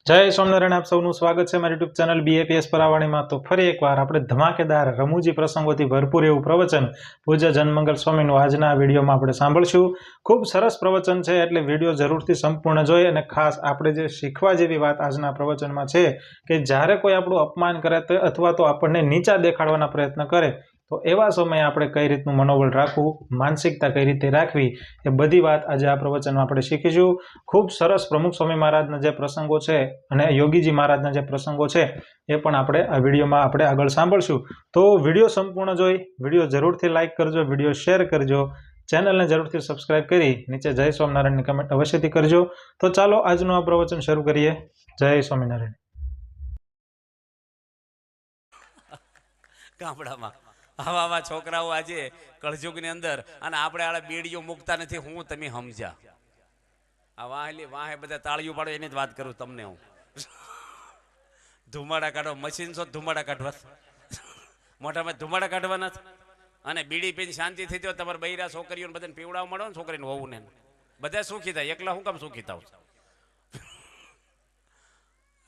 જય સ્વામિનારાયણ, આપ સૌનું સ્વાગત છે મારી યુટ્યુબ ચેનલ બીએપીએસ પરાવાણીમાં। તો ફરી એકવાર આપણે ધમાકેદાર રમૂજી પ્રસંગોથી ભરપૂર એવું પ્રવચન પૂજ્ય જનમંગલ સ્વામીનું આજના વિડીયોમાં આપણે સાંભળશું। ખૂબ સરસ પ્રવચન છે, એટલે વિડીયો જરૂરથી સંપૂર્ણ જોઈએ। અને ખાસ આપણે જે શીખવા જેવી વાત આજના પ્રવચનમાં છે કે જ્યારે કોઈ આપણું અપમાન કરે તો અથવા તો આપણને નીચા દેખાડવાના પ્રયત્ન કરે તો એવા સમયે આપણે કઈ રીતનું મનોબળ રાખવું, માનસિકતા કઈ રીતે રાખવી, એ બધી વાત આજે આ પ્રવચનમાં આપણે શીખીશું। ખૂબ સરસ પ્રમુખ સ્વામી મહારાજના જે પ્રસંગો છે અને યોગીજી મહારાજના જે પ્રસંગો છે એ પણ આપણે આ વિડીયોમાં આપણે આગળ સાંભળશું। તો વિડીયો સંપૂર્ણ જોઈ વિડીયો જરૂરથી લાઇક કરજો, વિડીયો શેર કરજો, ચેનલને જરૂરથી સબસ્ક્રાઇબ કરી નીચે જય સ્વામિનારાયણની કમેન્ટ અવશ્યથી કરજો। તો ચાલો આજનું આ પ્રવચન શરૂ કરીએ। જય સ્વામિનારાયણ। ગામડામાં આવા આવા છોકરાઓ આજે કળજુગની અંદર, અને આપણે આળા બેડીઓ મૂકતા નથી। હું તમે સમજ્યા? આ વાહે બધા તાળીઓ પાડો એની જ વાત કરું તમને હું। ધુમાડા કાઢો, મશીન છો ધુમાડા કાઢવા, મોઢામાં ધુમાડા કાઢવાના અને બીડી પીને શાંતિ થઈ જાવ। તમારે બૈરા છોકરીઓને બધાને પીવડાવ મળો ને, છોકરીને હોવું ને બધા સુખી થાય, એકલા હું કામ સુખી થાવ?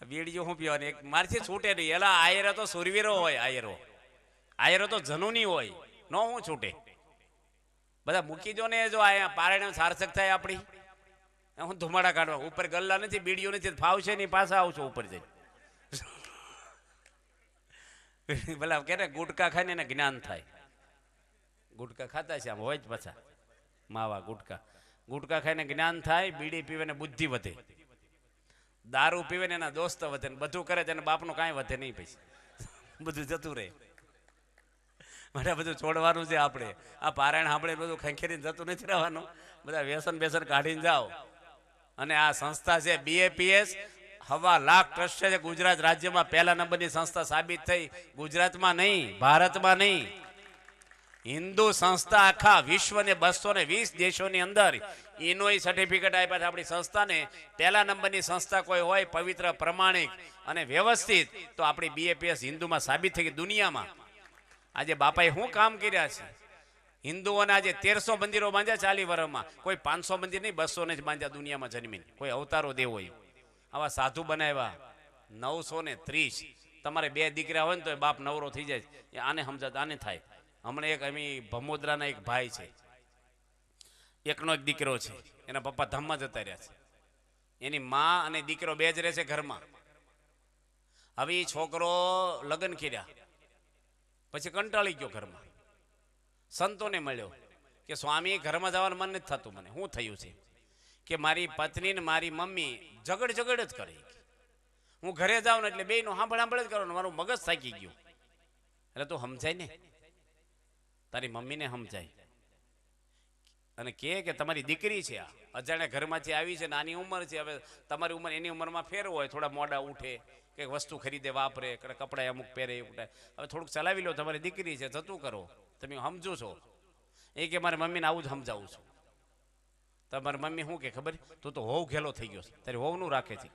બીડીઓ શું પીવાની? એક મારથી છૂટે નહીં। એલા આયરો તો સુરવીરો હોય, આયરો તો જનુની હોય, નો હું છૂટે। બધા મૂકી દો ને, જો આયા પારણે સાર્થક થાય આપણી। હું ધુમાડા કાઢવા ઉપર ગલ્લા નથી, બીડીઓ નથી, ફાવશે નહીં, પાછા આવશો ઉપર જઈ। ભલા કે ગુટકા ખાઈને એને જ્ઞાન થાય। ગુટકા ખાતા છે આમ હોય જ પાછા માવા ગુટકા ખાઈને જ્ઞાન થાય, બીડી પીવે ને બુદ્ધિ વધે, દારૂ પીવે ને એના દોસ્ત વધે, ને બધું કરે તેને બાપનું કાંઈ વધે નહીં, પછી બધું જતું રહે। મારે બધું છોડવાનું છે આપણે। આ પારાયણ આપણે બધું ખંખેરીને જતું નથી રહેવાનું। બધા વ્યસન બેસન કાઢીને જાઓ। અને આ સંસ્થા છે બીએપીએસ, 1.25 લાખ ટ્રસ્ટ છે, ગુજરાત રાજ્યમાં પહેલા નંબરની સંસ્થા સાબિત થઈ। ગુજરાતમાં નહીં, ભારતમાં નહીં, હિન્દુ સંસ્થા આખા વિશ્વને 220 દેશોની અંદર ઇનોય સર્ટિફિકેટ આપ્યા છે આપણી સંસ્થાને। પહેલા નંબરની સંસ્થા કોઈ હોય પવિત્ર, પ્રમાણિક અને વ્યવસ્થિત તો આપણી બીએપીએસ હિન્દુમાં સાબિત થઈ ગઈ દુનિયામાં। આજે બાપાએ શું કામ કર્યા છે? હિન્દુઓને આજે 1300 મંદિરો બાંધ્યા 40 વર્ષમાં। કોઈ 500 મંદિર નહીં, 200 જ બાંધ્યા દુનિયામાં જન્મીને। કોઈ અવતારો દેવો હોય આવા સાધુ બનાવ્યા 930। તમારે 2 દીકરા હોય ને તો બાપ નવરો થઈ જાય, આને સમજાત આને થાય। હમણાં એક અમી ભમોદરાના એક ભાઈ છે, એકનો એક દીકરો છે, એના પપ્પા ધામમાં જતા રહ્યા છે, એની માં અને દીકરો 2 જ રહે છે ઘરમાં। હવે એ છોકરો લગ્ન કર્યા પછી કંટાળી ગયો ઘરમાં, સંતોને મળ્યો કે સ્વામી ઘરમાં જવાનું મન નથી થતું, મને શું થયું છે? કે મારી પત્ની ને મારી મમ્મી ઝઘડ જ કરે, હું ઘરે જાઉં ને એટલે બેયનું સાંભળ જ કરવાનું, મારું મગજ થાકી ગયું। એટલે તું સમજાય ને, તારી મમ્મીને સમજાય અને કે તમારી દીકરી છે, આ અજાણ્યા ઘરમાંથી આવી છે, નાની ઉંમર છે, હવે તમારી ઉંમર એની ઉંમરમાં ફેર હોય, થોડા મોડા ઉઠે, કંઈક વસ્તુ ખરીદે, વાપરે, કપડાં અમુક પહેરે, હવે થોડુંક ચલાવી લો, તમારી દીકરી છે, જતું કરો, તમે સમજો છો? એ કે મારી મમ્મીને આવું જ સમજાવું છું। તમારી મમ્મી શું કે ખબર? તું તો હોવ ઘેલો થઈ ગયો છે, તારી હોવનું રાખે છે,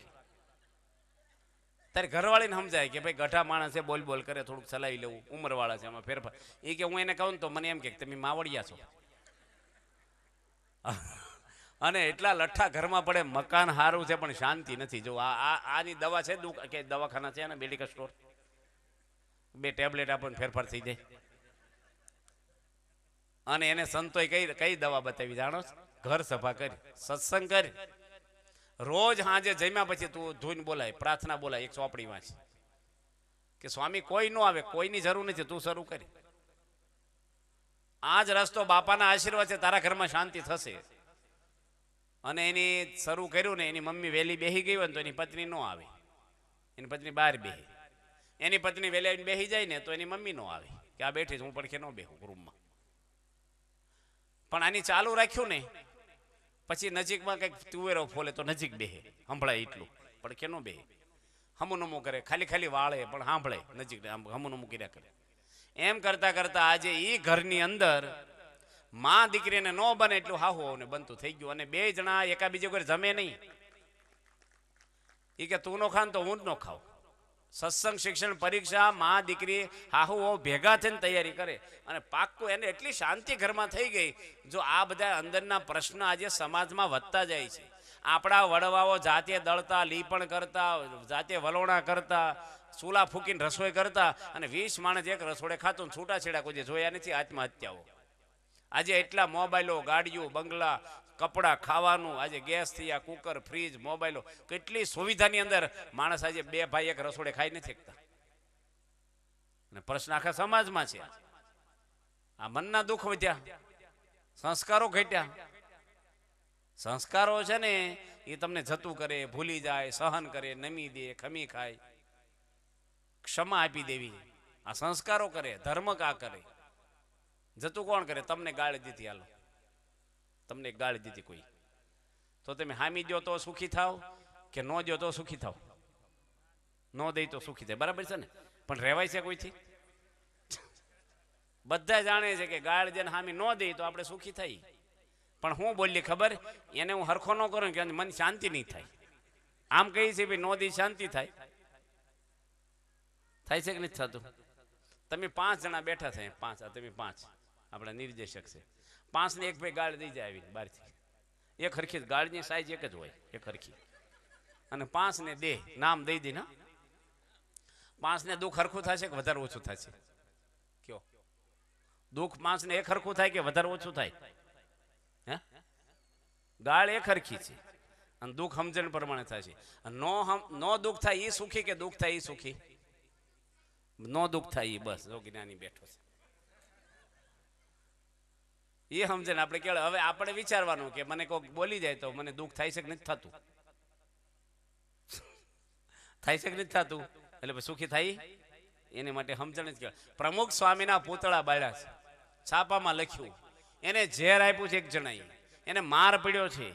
તારી ઘરવાળીને સમજાય કે ભાઈ ગઢા માણસ છે, બોલ કરે, થોડુંક ચલાવી લેવું, ઉંમરવાળા છે, આમાં ફેરફાર। એ કે હું એને કહું ને તો મને એમ કે તમે માવડિયા છો। અને એટલા લઠ્ઠા ઘરમાં પડે, મકાન સારું છે પણ શાંતિ નથી। જો આની દવા છે કે દવાખાના છે ને મેડિકલ સ્ટોર, 2 ટેબ્લેટ આપણને ફેરફાર થઈ જાય। અને એને સંતોએ કઈ દવા બતાવી જાણો? ઘર સભા કરી, સત્સંગ કરી, રોજ સાંજે જમ્યા પછી તું ધૂન બોલાય, પ્રાર્થના બોલાય, એક ચોપડી વાંચ કે સ્વામી કોઈ નો આવે, કોઈની જરૂર નથી, તું શરૂ કરી। આ જ રસ્તો બાપાના આશીર્વાદ છે, તારા ઘરમાં શાંતિ થશે। અને એની શરૂ કર્યું ને, એની મમ્મી વહેલી બેહી ગઈ હોય ને તો એની પત્ની નો આવે, એની પત્ની બહાર બેહે, એની પત્ની વહેલી આવીને બેહી જાય ને તો એની મમ્મી નો આવે કે આ બેઠી છે, હું પડખે ન બેહું રૂમમાં। પણ આની ચાલુ રાખ્યું ને પછી નજીકમાં કંઈક તુવેરો ફોલે તો નજીક બેહે, સંભળાય એટલું, પડખે ન બેહે, હમુનમું કરે, ખાલી વાળે પણ સાંભળે, નજીક હમુનમું કર્યા કરે। એમ કરતા કરતા આજે એ ઘરની અંદર માં દીકરીને ન બને એટલું હાહુ ને બનતું થઈ ગયું। અને 2 જણા એકાબીજા કોઈ જમે નહીં, એ કે તું નો ખાન તો હું જ ન ખાઉં। સત્સંગ, શિક્ષણ, પરીક્ષા, માં દીકરી હાહુ ભેગા થઈને તૈયારી કરે અને પાક્કું એને એટલી શાંતિ ઘરમાં થઈ ગઈ। જો આ બધા અંદરના પ્રશ્ન આજે સમાજમાં વધતા જાય છે, આપણા વડવાઓ જાતે દળતા, લીપણ કરતા, જાતે વલોણા કરતા, ચૂલા ફૂકીને રસોઈ કરતા, અને 20 માણસ એક રસોડે ખાતું, છૂટાછેડા કોઈ જોયા નથી આત્મહત્યાઓ. આજે એટલા મોબાઈલો, ગાડીઓ, બંગલા, કપડાં, ખાવાનું, આજે ગેસ થયા, કુકર, ફ્રીજ, મોબાઈલો, કેટલી સુવિધાની અંદર માણસ આજે 2 ભાઈ એક રસોડે ખાઈ નથી શકતા. અને પ્રશ્ન આખા સમાજમાં છે. આ મનના દુઃખ વધ્યા, સંસ્કારો ઘટ્યા. સંસ્કારો છે ને એ તમને જતું કરે, ભૂલી જાય, સહન કરે, નમી દે, ખમી ખાય, ક્ષમા આપી દેવી, આ સંસ્કારો કરે. ધર્મ કા કરે? જતું કોણ કરે? તમને ગાળી દીધી, હાલો તમને ગાળી દીધી કોઈ, તો તમે હામી દો તો સુખી થાવ, કે ન દો તો સુખી થાવ? ન દઈ તો સુખી થાય, બરાબર છે ને? પણ રહેવાય છે કોઈથી? બધા જાણે છે કે ગાળ જેને હામી ન દઈ તો આપણે સુખી થઈ. પણ હું બોલી ખબર, એને હું હરખો ન કરું કે મન શાંતિ નહીં થાય. આમ કહી છે ભાઈ નો દી શાંતિ થાય. થાય છે કે નથી થતું? તમે 5 જણા બેઠા છે, 5, તમે 5 આપણા નિર્દેશક છે, 5 ને એક ભાઈ ગાળ દઈ જાય આવીને બહારથી, એક હરખી ગાળની સાઈઝ એક જ હોય, એક હરખી, અને 5 ને દે નામ દઈ દે. 5 ને દુઃખ હરખું થશે કે વધારે ઓછું થશે? કયો? દુઃખ 5 ને એક હરખું થાય કે વધારે ઓછું થાય? હે? ગાળ એક હરખી છે અને દુઃખ સમજણ પ્રમાણે થશે. નો દુઃખ થાય એ સુખી કે દુઃખ થાય એ સુખી? નો દુઃખ થાય એ બસ જો જ્ઞાની બેઠો છે એ સમજણ આપણે કેળે. હવે આપણે વિચારવાનું કે મને કોઈક બોલી જાય તો મને દુઃખ થાય છે કે નથી થતું? થાય છે કે નથી થતું? એટલે સુખી થાય એની માટે સમજણ જ. પ્રમુખ સ્વામીના પૂતળા બાળ્યા છે, છાપામાં લખ્યું, એને ઝેર આપ્યું છે એક જણાએ, એને માર પડ્યો છે,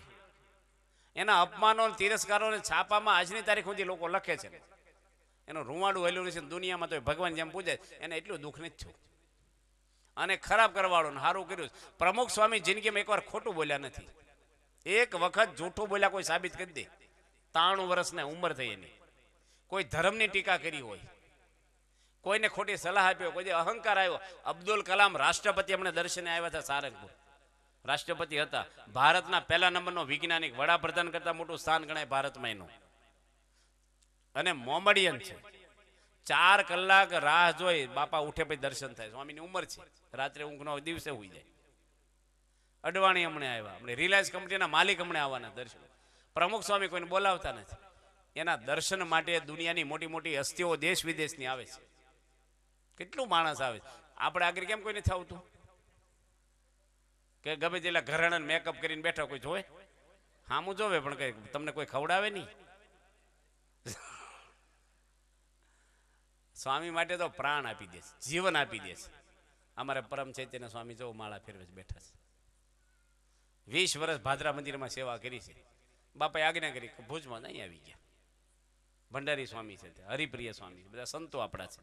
એના અપમાનો તિરસ્કારોને છાપામાં આજની તારીખ સુધી લોકો લખે છે. એનું રૂવાડું હેલું છે દુનિયામાં, તો ભગવાન જેમ પૂજે એને એટલું દુઃખ નથી થયું. અને ખરાબ કરવાળું સારું કર્યું. પ્રમુખ સ્વામી જિંદગીમાં એકવાર ખોટું બોલ્યા નથી. એક વખત જૂઠું બોલ્યા કોઈ સાબિત કરી દે. 93 વર્ષની ઉંમર થઈ એની. કોઈ ધર્મની ટીકા કરી હોય, કોઈને ખોટી સલાહ આપી હોય, કોઈ અહંકાર આવ્યો. અબ્દુલ કલામ રાષ્ટ્રપતિ અમને દર્શને આવ્યા હતા સારંગપુર, રાષ્ટ્રપતિ હતા. ભારતના 1લા નંબરનો વૈજ્ઞાનિક, વડાપ્રધાન કરતા મોટું સ્થાન ગણાય ભારતમાં એનું. અને મોમેડિયન છે. 4 કલાક રાહ જોઈ બાપા ઉઠે પછી દર્શન થાય. સ્વામીની ઉંમર છે, રાત્રે ઊંઘ નો, દિવસે હોઈ જાય. અડવાણી હમણે આવ્યા, હમણે રિલાયન્સ કંપનીના માલિક હમણે આવવાના દર્શન. પ્રમુખ સ્વામી કોઈને બોલાવતા નથી. એના દર્શન માટે દુનિયાની મોટી મોટી હસ્તીઓ દેશ વિદેશની આવે છે. કેટલું માણસ આવે છે. આપણે આગળ કેમ કોઈ નથી આવતું? કે ગમે તેલા ઘરેણાને મેકઅપ કરીને બેઠા કોઈ જોવે? હામું જોવે પણ કઈ તમને કોઈ ખવડાવે નહીં. સ્વામી માટે તો પ્રાણ આપી દે છે, જીવન આપી દે છે. અમારે પરમ ચૈતન્ય સ્વામી જો માળા ફેરવે બેઠા છે. 20 વર્ષ ભાદરા મંદિરમાં સેવા કરી છે. બાપાએ આજ્ઞા કરી, ભુજમાં અહીં આવી ગયા. ભંડારી સ્વામી છે, હરિપ્રિય સ્વામી, બધા સંતો આપણા છે.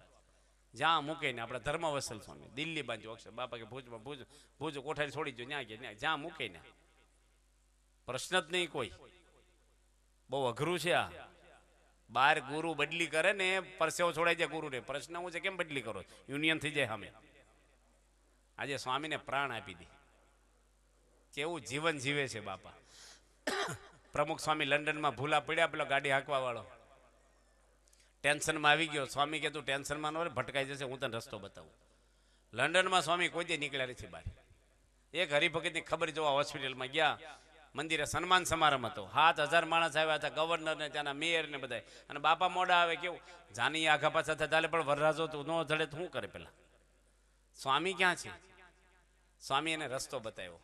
જ્યાં મૂકે ને આપણા ધર્મવત્સલ સ્વામી દિલ્હી બાજુ અક્ષર બાપા કે ભુજમાં, ભુજ કોઠારી છોડી જો ત્યાં ગયા, જ્યાં મૂકે ને પ્રશ્ન જ નહીં કોઈ. બહુ અઘરું છે આ. બાર ગુરુ બદલી કરે ને પરસેવો છોડાઈ જાય ગુરુને. પ્રશ્ન હું છે કેમ બદલી કરો? યુનિયન થઈ જાય સામે. આજે સ્વામીને પ્રાણ આપી દે. કેવું જીવન જીવે છે બાપા. પ્રમુખ સ્વામી લંડનમાં ભૂલા પડ્યા, પેલો ગાડી હાંકવા વાળો ટેન્શનમાં આવી ગયો. સ્વામી કે તું ટેન્શનમાં ન ભટકાઈ જશે, હું તને રસ્તો બતાવું. લંડનમાં સ્વામી કોઈ દે નીકળ્યા નથી બહાર. એક હરિભગતની ખબર જોવા હોસ્પિટલમાં ગયા. મંદિરે સન્માન સમારંભ હતો. 7000 માણસ આવ્યા હતા, ગવર્નર ને ત્યાંના મેયર ને બધા. અને બાપા મોડા આવે કેવું જાની આઘા પાછા ચાલે, પણ વરરાજો તું ન જડે તો શું કરે? પેલા સ્વામી ક્યાં છે? સ્વામી એને રસ્તો બતાવ્યો.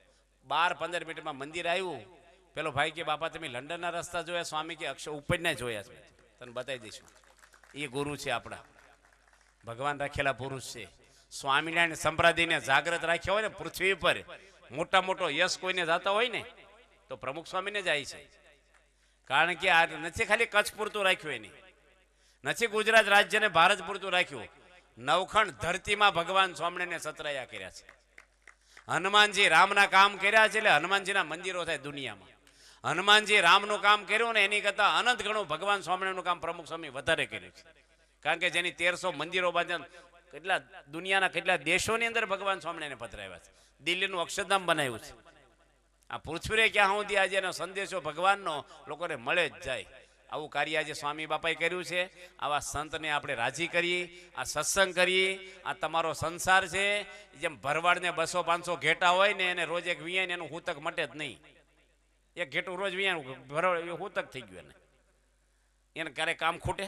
12-15 મિનિટમાં મંદિર આવ્યું. પેલો ભાઈ કે બાપા તમે લંડનના રસ્તા જોયા? સ્વામી કે અક્ષર ઉપરના જોયા છે, તને બતાવી દઈશું. એ ગુરુ છે આપણા, ભગવાન રાખેલા પુરુષ છે. સ્વામિનારાયણ સંપ્રદાયને જાગ્રત રાખ્યા હોય ને પૃથ્વી પર, મોટા મોટો યશ કોઈને જાતા હોય ને તો પ્રમુખ સ્વામીને જાય છે. કારણ કે આ નથી ખાલી કચ્છ પૂરતું રાખ્યું, એની નથી ગુજરાત રાજ્યને ભારત પૂરતું રાખ્યું. નવખંડ ધરતીમાં ભગવાન સ્વામિનારાયણને સતરાયા કર્યા છે. હનુમાનજી રામના કામ કર્યા છે એટલે હનુમાનજીના મંદિરો થાય દુનિયામાં. હનુમાનજી રામનું કામ કર્યું ને એની કરતા અનંત ગણું ભગવાન સ્વામિનારાયણનું કામ પ્રમુખ સ્વામી વધારે કર્યું છે. કારણ કે જેની 1300 મંદિરો બાંધ્યા, કેટલા દુનિયાના કેટલા દેશોની અંદર ભગવાન સ્વામિનારાયણ પધરાવ્યા છે. દિલ્હીનું અક્ષરધામ બનાવ્યું છે. આ પૃથ્વીરે ક્યાં સુધી આજે એનો સંદેશો ભગવાનનો લોકોને મળે જ જાય. આવું કાર્ય આજે સ્વામી બાપાએ કર્યું છે. આવા સંતને આપણે રાજી કરીએ, આ સત્સંગ કરીએ. આ તમારો સંસાર છે. જેમ ભરવાડને 200-500 ઘેટા હોય ને એને રોજ એક વિયાય ને એનું હુતક મટે જ નહીં. એક ઘેટું રોજ વિયાનું ભરવાડ હુતક થઈ ગયું એને ક્યારેય કામ ખૂટે?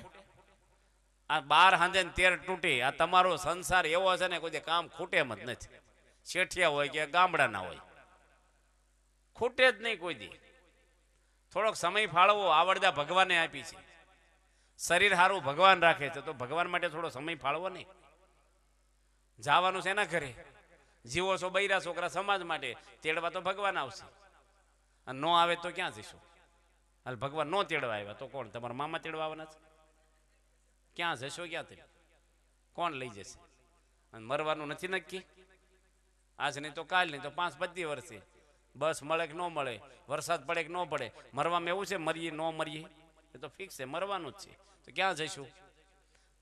આ 12 હાંજે ને 13 તૂટે. આ તમારો સંસાર એવો છે ને કોઈ કામ ખૂટે એમ જ નથી. શેઠિયા હોય કે ગામડાના હોય, ખૂટે જ નહીં કોઈ દી. થોડોક સમય ફાળવો આવડતા ભગવાને આપી છે. શરીર સારું ભગવાન રાખે છે તો ભગવાન માટે થોડો સમય ફાળવો નહીં. જવાનું છે એના ઘરે, જીવો છો બૈરા છોકરા સમાજ માટે, તેડવા તો ભગવાન આવશે. અને નો આવે તો ક્યાં જઈશું? હાલ ભગવાન નો તેડવા આવ્યા તો કોણ? તમારા મામા તેડવા આવવાના છે? ક્યાં જશો? ક્યાંથી કોણ લઈ જશે? અને મરવાનું નથી નક્કી. આજ નહીં તો કાલ, નહીં તો 5-25 વર્ષે. બસ મળે કે ન મળે, વરસાદ પડે કે ન પડે, મરવામાં એવું છે મરીએ ન મરીએ એ તો ફિક્સ છે, મરવાનું જ છે. તો ક્યાં જઈશું?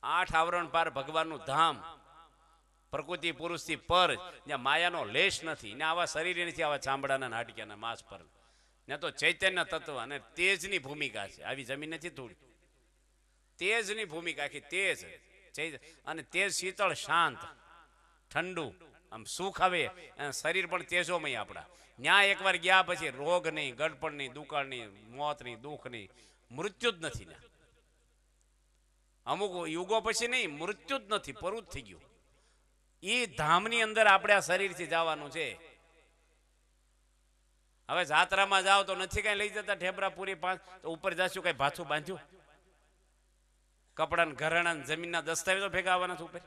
8 આવરણ પાર ભગવાનનું ધામ, પ્રકૃતિ પુરુષથી પર, જ્યાં માયાનો લેશ નથી ને આવા શરીર નથી, આવા ચામડાના હાડક્યાના માંસ પર, ત્યાં તો ચૈતન્ય તત્વ અને તેજની ભૂમિકા છે. આવી જમીન નથી થોડી, તેજની ભૂમિકા આખી તેજ. અને તેજ શીતળ શાંત ઠંડુ આમ સુખ આવે. શરીર પણ તેજોમય આપણા. ન્યા એકવાર ગયા પછી રોગ નહીં, ગડપણ નહીં, દુકાળ નહીં, મોત નહીં, દુઃખ નહીં, મૃત્યુ જ નથી ને. અમુક યુગો પછી નહીં, મૃત્યુ જ નથી, પરું જ થઈ ગયું. એ ધામની અંદર આપણે આ શરીરથી જવાનું છે. હવે જાત્રામાં જાઓ તો નથી કઈ લઈ જતા ઠેબરા પૂરી 5 તો ઉપર જશું કઈ ભાથું બાંધ્યું? કપડા ઘરેણા જમીનના દસ્તાવેજો ભેગા આવવાના છે ઉપર?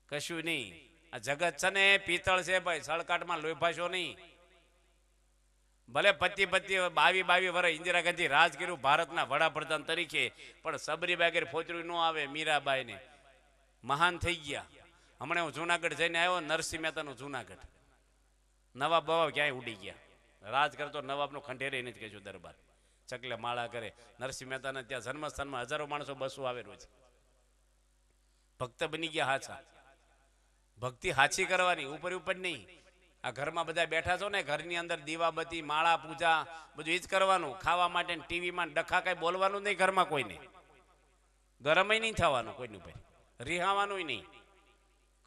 કશું નહીં. આ જગત છે ને પિત્તળ છે ભાઈ, સળકાટમાં લોભાશો નહીં. ભલે પતિ 22 વર્ષ ઇન્દિરા ગાંધી રાજ કર્યું ભારતના વડાપ્રધાન તરીકે, પણ સબરીબાઈ ફોતરું ન આવે. મીરાબાઈ ને મહાન થઈ ગયા. હમણાં હું જુનાગઢ જઈને આવ્યો, નરસિંહ મહેતાનું જુનાગઢ. નવાબ બવાબ ક્યાંય ઉડી ગયા. રાજ કરતો નવાબનું ખંડેરે નથી કહેશું દરબાર, ચકલે માળા કરે. નરસિંહ મહેતાના ત્યાં જન્મસ્થાનમાં હજારો માણસો બસો આવે રોજ. ભક્ત બની ગયા હાચા. ભક્તિ હાચી કરવાની, ઉપર નહીં. આ ઘરમાં બધા બેઠા છો ને, ઘરની અંદર દીવાબત્તી માળા પૂજા બધું એ જ કરવાનું. ખાવા માટે ટીવીમાં ડખા કઈ બોલવાનું નહીં ઘરમાં કોઈને. ગરમય નહીં થવાનું કોઈનું ભાઈ, રિહાવાનું નહીં,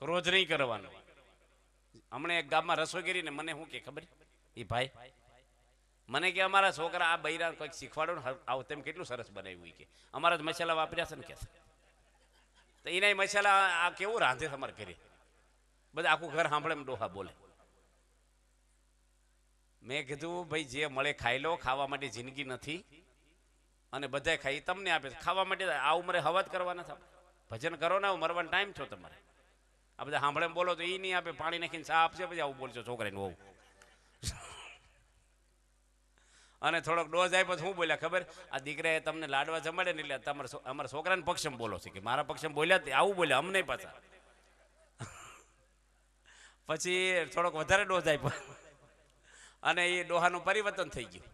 ક્રોધ નહીં કરવાનો. હમણાં એક ગામમાં રસોઈ કરીને મને શું કે ખબર? એ ભાઈ મને કે અમારા છોકરા આ બૈરા કંઈક શીખવાડો ને, આવું તેમ કેટલું સરસ બનાવ્યું કે અમારા જ મસાલા વાપર્યા છે ને કે. તો એના મસાલા આ કેવું રાંધે તમારે ઘરે? બધા આખું ઘર સાંભળે એમ ડોહા બોલે. મેં કીધું ભાઈ જે મળે ખાઈ લો, ખાવા માટે જિંદગી નથી. અને બધા ખાઈ તમને આપે ખાવા માટે. આ ઉંમરે હવાજ કરવાના થાય, ભજન કરો ને, મરવાનો ટાઈમ છો તમારે. આ બધા સાંભળે બોલો તો એ નહીં આપે, પાણી નાખીને ચા આપશે, પછી આવું બોલશો છોકરાને બહુ. અને થોડોક ડોઝ આપ્યો શું બોલ્યા ખબર? આ દીકરાએ તમને લાડવા જમાડે ને એટલે અમારા છોકરાને પક્ષમ બોલો છે કે મારા પક્ષમ બોલ્યા, આવું બોલ્યા અમને પાછા. પછી થોડોક વધારે ડોઝ આપ્યો અને એ ડોહાનું પરિવર્તન થઈ ગયું.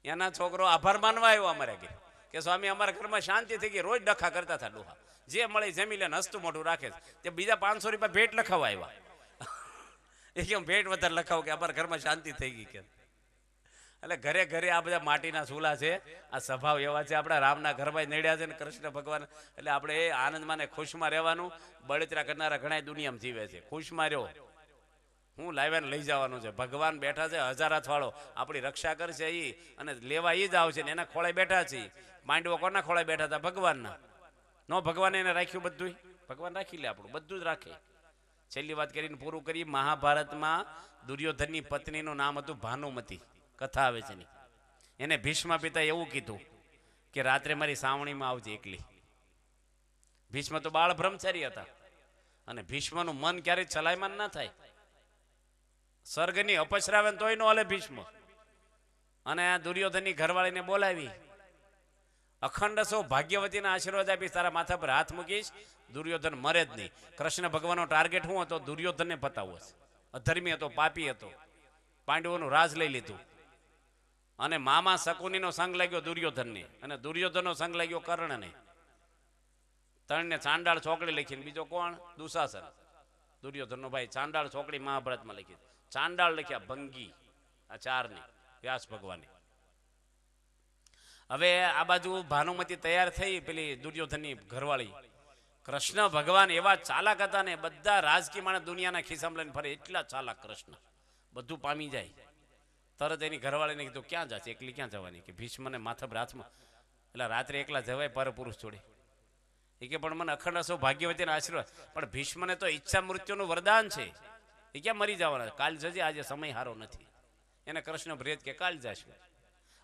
એના છોકરો આભાર માનવા આવ્યો અમારે ઘરે કે સ્વામી અમારા ઘરમાં શાંતિ થઈ ગઈ. રોજ ડખા કરતા હતા ડોહા, જે મળે જમી લે, હસતું મોઢું રાખે. તે બીજા 500 રૂપિયા ભેટ લખાવવા આવ્યા. એ કેમ ભેટ વધારે લખાવો કે અમારા ઘરમાં શાંતિ થઈ ગઈ કે. એટલે ઘરે ઘરે આ બધા માટીના ચૂલા છે. આ સ્વભાવ એવા છે આપણા. રામના ઘરમાં નડ્યા છે ને કૃષ્ણ ભગવાન. એટલે આપણે એ આનંદમાં ને ખુશમાં રહેવાનું. બળતરા કરનારા ઘણા દુનિયામાં જીવે છે. ખુશમાં રહ્યો. હું લાવ્યા ને લઈ જવાનું છે. ભગવાન બેઠા છે 1000 હાથવાળો, આપણી રક્ષા કરશે એ, અને લેવા એ જ આવશે ને. એના ખોળે બેઠા છે. માંડવો કોના ખોળે બેઠા હતા? ભગવાનના. નો ભગવાન એને રાખ્યું બધું? ભગવાન રાખી લે આપણું, બધું જ રાખે. છેલ્લી વાત કરીને પૂરું કરી. મહાભારતમાં દુર્યોધનની પત્નીનું નામ હતું ભાનુમતી. કથા આવે છે ની. એને ભીષ્મ પિતા એવું કીધું કે રાત્રે મારી સાવણીમાં આવજે એકલી. ભીષ્મ તો બાળ બ્રહ્મચારી હતા, અને ભીષ્મનું મન ક્યારેય ચલાયમાન ના થાય. સ્વર્ગની અપસરાવે તોય નો હાલે ભીષ્મ. અને આ દુર્યોધનની ઘરવાળીને બોલાવી, અખંડ સૌ ભાગ્યવતીના આશીર્વાદ આપીશ, તારા માથા પર હાથ મૂકીશ, દુર્યોધન મરે જ નહીં. કૃષ્ણ ભગવાનનો ટાર્ગેટ શું હતો? દુર્યોધનને પતાવવો છે. અધર્મી હતો, પાપી હતો, પાંડવોનું રાજ લઈ લીધું. અને મામા શકુનીનો સંગ લાગ્યો દુર્યોધનને, અને દુર્યોધનનો સંગ લાગ્યો કર્ણને. ત્રણને ચાંડાળ ચોકડી લખીને, બીજો કોણ? દુશાસન, દુર્યોધનનો ભાઈ. ચાંડાળ ચોકડી મહાભારતમાં લખી. ચાંડાળ લખ્યા ભંગી, આ ચારની વ્યાસ ભગવાને. હવે આ બાજુ ભાનુમતી તૈયાર થઈ, પેલી દુર્યોધનની ઘરવાળી. કૃષ્ણ ભગવાન એવા ચાલાક હતા ને, બધા રાજકીય માણસ દુનિયાના ખિસ્સામાં લઈને ફરે, એટલા ચાલાક કૃષ્ણ. બધું પામી જાય. તરત એની ઘરવાળીને કીધું ક્યાં જશે, એકલી ક્યાં જવાની, કે ભીષ્મને માથા હાથમાં. એટલે રાત્રે એકલા જવાય પરપુરુષ જોડે? એ કે પણ મને અખંડ સૌભાગ્યવતીના આશીર્વાદ. પણ ભીષ્મને તો ઈચ્છા મૃત્યુનું વરદાન છે, એ ક્યાં મરી જવાના? કાલ જજે, આજે સમય સારો નથી. એને કૃષ્ણ ભ્રેત કે કાલ જશું.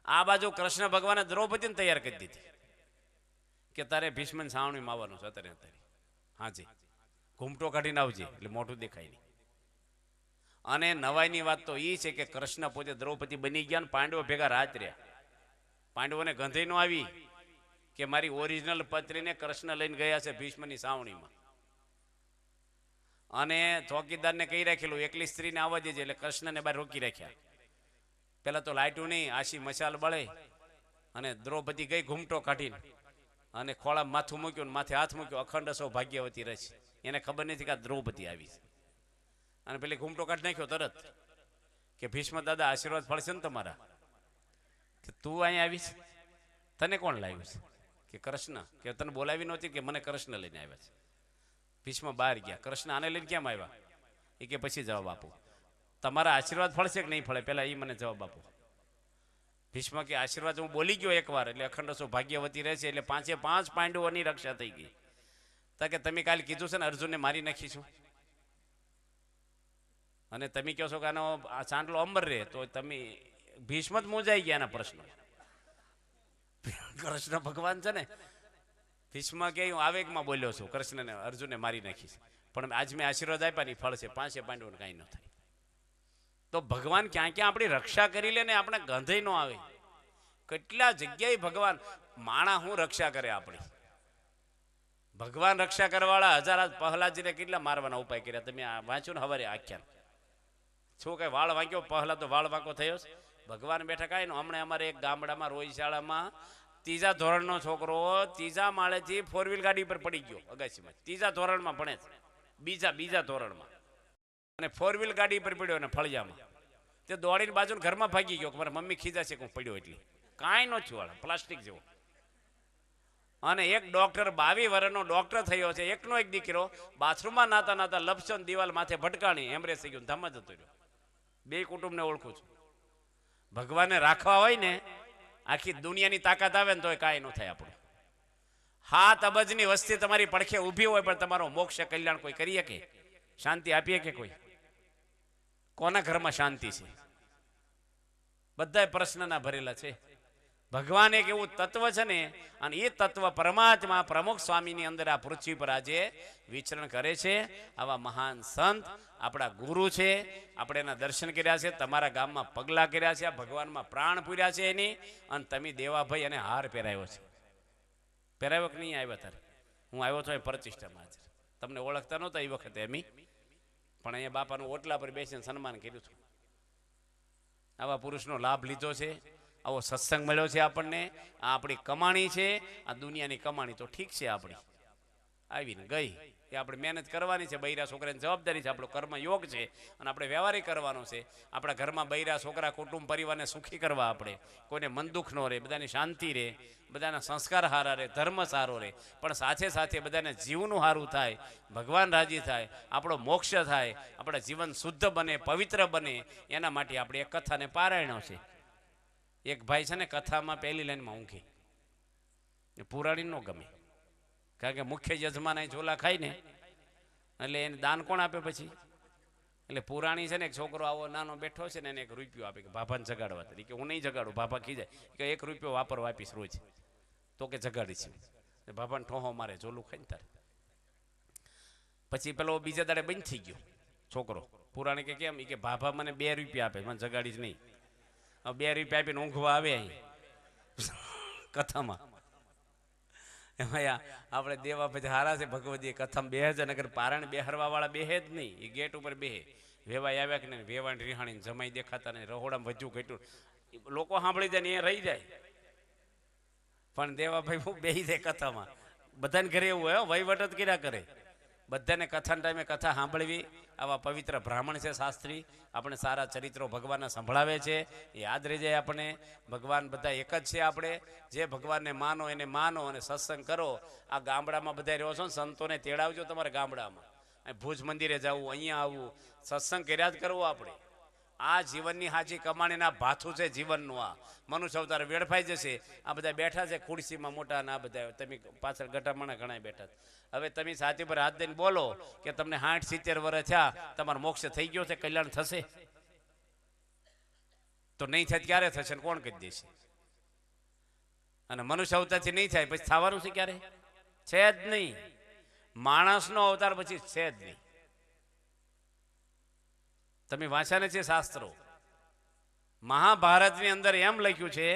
આ બાજુ કૃષ્ણ ભગવાને દ્રૌપદીને તૈયાર કરી દીધી કે તારે ભીષ્મને સાવણીમાં આવવાનું છે અત્યારે અત્યારે. હાજી, ઘૂમટો કાઢીને આવજે એટલે મોઢું દેખાય નહીં. અને નવાઈની વાત તો એ છે કે કૃષ્ણ પોતે દ્રૌપદી બની ગયા ને પાંડવો ભેગા રાત રહ્યા. પાંડવોને ગંધાઈ નો આવી કે મારી ઓરિજિનલ પત્રીને કૃષ્ણ લઈને ગયા છે ભીષ્મની સાવણીમાં. અને ચોકીદારને કહી રાખેલું એકલી સ્ત્રીને આવવા દેજે, એટલે કૃષ્ણને બહાર રોકી રાખ્યા. પેલા તો લાઈટું નહીં, આશી મશાલ બળે. અને દ્રૌપદી ગઈ ઘૂમટો કાઢીને, અને ખોળા માથું મૂક્યું, માથે હાથ મૂક્યો, અખંડ સૌભાગ્યવતી રચી. એને ખબર નથી કે આ દ્રૌપદી આવી છે. અને પેલી ઘૂમટો કાઢી નાખ્યો તરત કે ભીષ્મ દાદા આશીર્વાદ ફળશે ને તમારા, કે તું અહીંયા આવીશ, તને કોણ લાવ્યું છે? કે કૃષ્ણ. કે તને બોલાવી નહોતી? કે મને કૃષ્ણ લઈને આવ્યા છે. ભીષ્મ બહાર ગયા. કૃષ્ણ આને લઈને કેમ આવ્યા? એ કે પછી જવાબ આપો, તમારા આશીર્વાદ ફળશે કે નહીં ફળે, પહેલા એ મને જવાબ આપો. ભીષ્મ કે આશીર્વાદ હું બોલી ગયો એકવાર એટલે અખંડ સૌભાગ્યવતી રહેશે, એટલે 5 પાંડવોની રક્ષા થઈ ગઈ. તો કે તમે કાલે કીધું છે ને અર્જુનને મારી નાખીશું, અને તમે કહો છો કે આનો આ ચાંદલો અમર રહે, તો તમે ભીષ્મ જ મૂંઝાઈ ગયા એના પ્રશ્નો. કૃષ્ણ ભગવાન છે ને, ભીષ્મ કે હું આવેગમાં બોલ્યો છું, કૃષ્ણને અર્જુનને મારી નાખીશ, પણ આજ મેં આશીર્વાદ આપ્યા નહીં ફળ છે, 5 પાંડવોને કાંઈ ન થાય. તો ભગવાન ક્યાં ક્યાં આપણી રક્ષા કરી લે ને આપણે ગંધાઈ ન આવે. કેટલા જગ્યાએ ભગવાન માણા હું રક્ષા કરે આપણી. ભગવાન રક્ષા કરવાવાળા હજાર પ્રહલાદજીને કેટલા મારવાના ઉપાય કર્યા. તમે આ વાંચ્યું ને હવારે આખ્યાન? શું કઈ વાળ વાંક્યો? પહેલા તો વાળ વાંકો થયો. ભગવાન બેઠા કાંઈ નો. હમણાં અમારે એક ગામડામાં રોહિશાળામાં 3જા ધોરણનો છોકરો 3જા માળેથી 4 વ્હીલ ગાડી પર પડી ગયો અગાસીમાં. 3જા ધોરણમાં ભણે છે, બીજા ધોરણમાં, અને 4 વ્હીલ ગાડી પર પડ્યો અને ફળિયામાં. તે દોડીને બાજુ ઘરમાં ભાગી ગયો કે મારા મમ્મી ખીજા છે કે હું પડ્યો, એટલે કાંઈ નો છું, પ્લાસ્ટિક જેવો. અને એક ડોક્ટર 22 વર્ષનો ડોક્ટર થયો છે, એકનો એક દીકરો બાથરૂમમાં નાતા નાતા લપસો દિવાલ માથે ભટકાણી, હેમરેજ થઈ ગયું, ધામ જતો રહ્યો. 2 કુટુંબને ઓળખું છું. ભગવાનને રાખવા હોય ને, આખી દુનિયાની તાકાત આવે ને તોય કાંઈ ન થાય આપણું. 7 અબજની વસ્તી તમારી પડખે ઊભી હોય, પણ તમારો મોક્ષ કલ્યાણ કોઈ કરી શકે? શાંતિ આપીએ કે કોઈ? કોના ઘરમાં શાંતિ છે? બધા પ્રશ્નના ભરેલા છે. ભગવાન એક એવું તત્વ છે ને, અને એ તત્વ પરમાત્મા પ્રમુખ સ્વામીની અંદર આ પૃથ્વી પર આજે વિચરણ કરે છે. આવા મહાન સંત આપણા ગુરુ છે, આપણે એના દર્શન કર્યા છે, તમારા ગામમાં પગલા કર્યા છે, ભગવાનમાં પ્રાણ પૂર્યા છે એની. અને તમે દેવાભાઈ અને હાર પહેરાવ્યો છે. પહેરાવ્યો કે નહીં આવ્યા? તારે હું આવ્યો તો એ પ્રતિષ્ઠામાં હાજર. તમને ઓળખતા નહોતા એ વખતે એમી, પણ અહીંયા બાપાનું ઓટલા પર બેસીને સન્માન કર્યું હતું. આવા પુરુષનો લાભ લીધો છે, આવો સત્સંગ મળ્યો છે આપણને. આ આપણી કમાણી છે, આ દુનિયાની કમાણી તો ઠીક છે, આપણી આવીને ગઈ. એ આપણે મહેનત કરવાની છે, બૈરા છોકરાની જવાબદારી છે, આપણો કર્મ યોગ છે, અને આપણે વ્યવહારિક કરવાનો છે. આપણા ઘરમાં બૈરા છોકરા કુટુંબ પરિવારને સુખી કરવા, આપણે કોઈને મન દુઃખ ન રહે, બધાની શાંતિ રહે, બધાના સંસ્કાર સારા રહે, ધર્મ સારો રહે, પણ સાથે સાથે બધાને જીવનું સારું થાય, ભગવાન રાજી થાય, આપણો મોક્ષ થાય, આપણા જીવન શુદ્ધ બને, પવિત્ર બને, એના માટે આપણે એક કથાને પારાયણો છે. એક ભાઈ છે ને કથામાં પહેલી લાઈનમાં ઊંઘે, પુરાણી ન ગમે, કારણ કે મુખ્ય યજમાન અહીં ઝોલા ખાય ને એટલે એને દાન કોણ આપે પછી? એટલે પુરાણી છે ને એક છોકરો આવો નાનો બેઠો છે ને એને 1 રૂપિયો આપે કે બાપાને જગાડવા. તરીકે હું નહીં જગાડું, બાપા ખીજાય કે 1 રૂપિયો વાપરવા આપીશ રોજ, તો કે જગાડીશ. બાપાને ઠોહો મારે, ઝોલું ખાઈને તારે. પછી પેલો બીજા દાડે બંધ થઈ ગયો છોકરો. પુરાણી કે કેમ? કે બાપા મને 2 રૂપિયા આપે, મને જગાડીશ નહીં. 2 રૂપિયા આપીને ઊંઘવા આવે અહીં કથામાં. એમાં આપણે દેવા પછી હારા છે ભગવતી કથામાં બેહે છે, નગર પારણ બેહરવા વાળા બેહે જ નહીં. એ ગેટ ઉપર બેહે. વેવાય આવ્યા કે નહીં, વેવાણ રિહાણી જમાઈ દેખાતા નહીં, રહોડામાં વજ્જુ ઘટ્યું, લોકો સાંભળી જાય ને એ રહી જાય. પણ દેવાભાઈ હું બેહી જાય કથામાં. બધાને ઘરે એવું હોય, વહીવટ જ કર્યા કરે. બધાને કથાના ટાઈમે કથા સાંભળવી, આવા પવિત્ર બ્રાહ્મણ છે શાસ્ત્રી, આપણે સારા ચરિત્રો ભગવાનના સંભળાવે છે, યાદ રહી જાય આપણે. ભગવાન બધા એક જ છે. આપણે જે ભગવાનને માનો એને માનો અને સત્સંગ કરો. આ ગામડામાં બધા રહ્યો છો ને, સંતોને તેડાવજો તમારા ગામડામાં. અહીં ભુજ મંદિરે જવું, અહીંયા આવવું, સત્સંગ કર્યા જ કરવો આપણે. આ જીવનની સાચી કમાણીના ભાથું છે જીવનનું. આ મનુષ્ય અવતાર વેડફાઈ જશે. આ બધા બેઠા છે ખુરશીમાં મોટા, ના બધા તમે પાછળ ગઢામણા ઘણા બેઠા. હવે તમે છાતી પર હાથ દઈને બોલો કે તમને 60-70 વર્ષ થયા, તમારો મોક્ષ થઈ ગયો છે, કલ્યાણ થશે? તો નહીં થાય ક્યારે થશે કોણ કહી દેશે? અને મનુષ્ય અવતારથી નહીં થાય પછી થવાનું છે ક્યારે? છે જ નહીં. માણસનો અવતાર પછી છે જ નહીં. તમે વાંચ્યા છે શાસ્ત્રો. મહાભારતની અંદર એમ લખ્યું છે,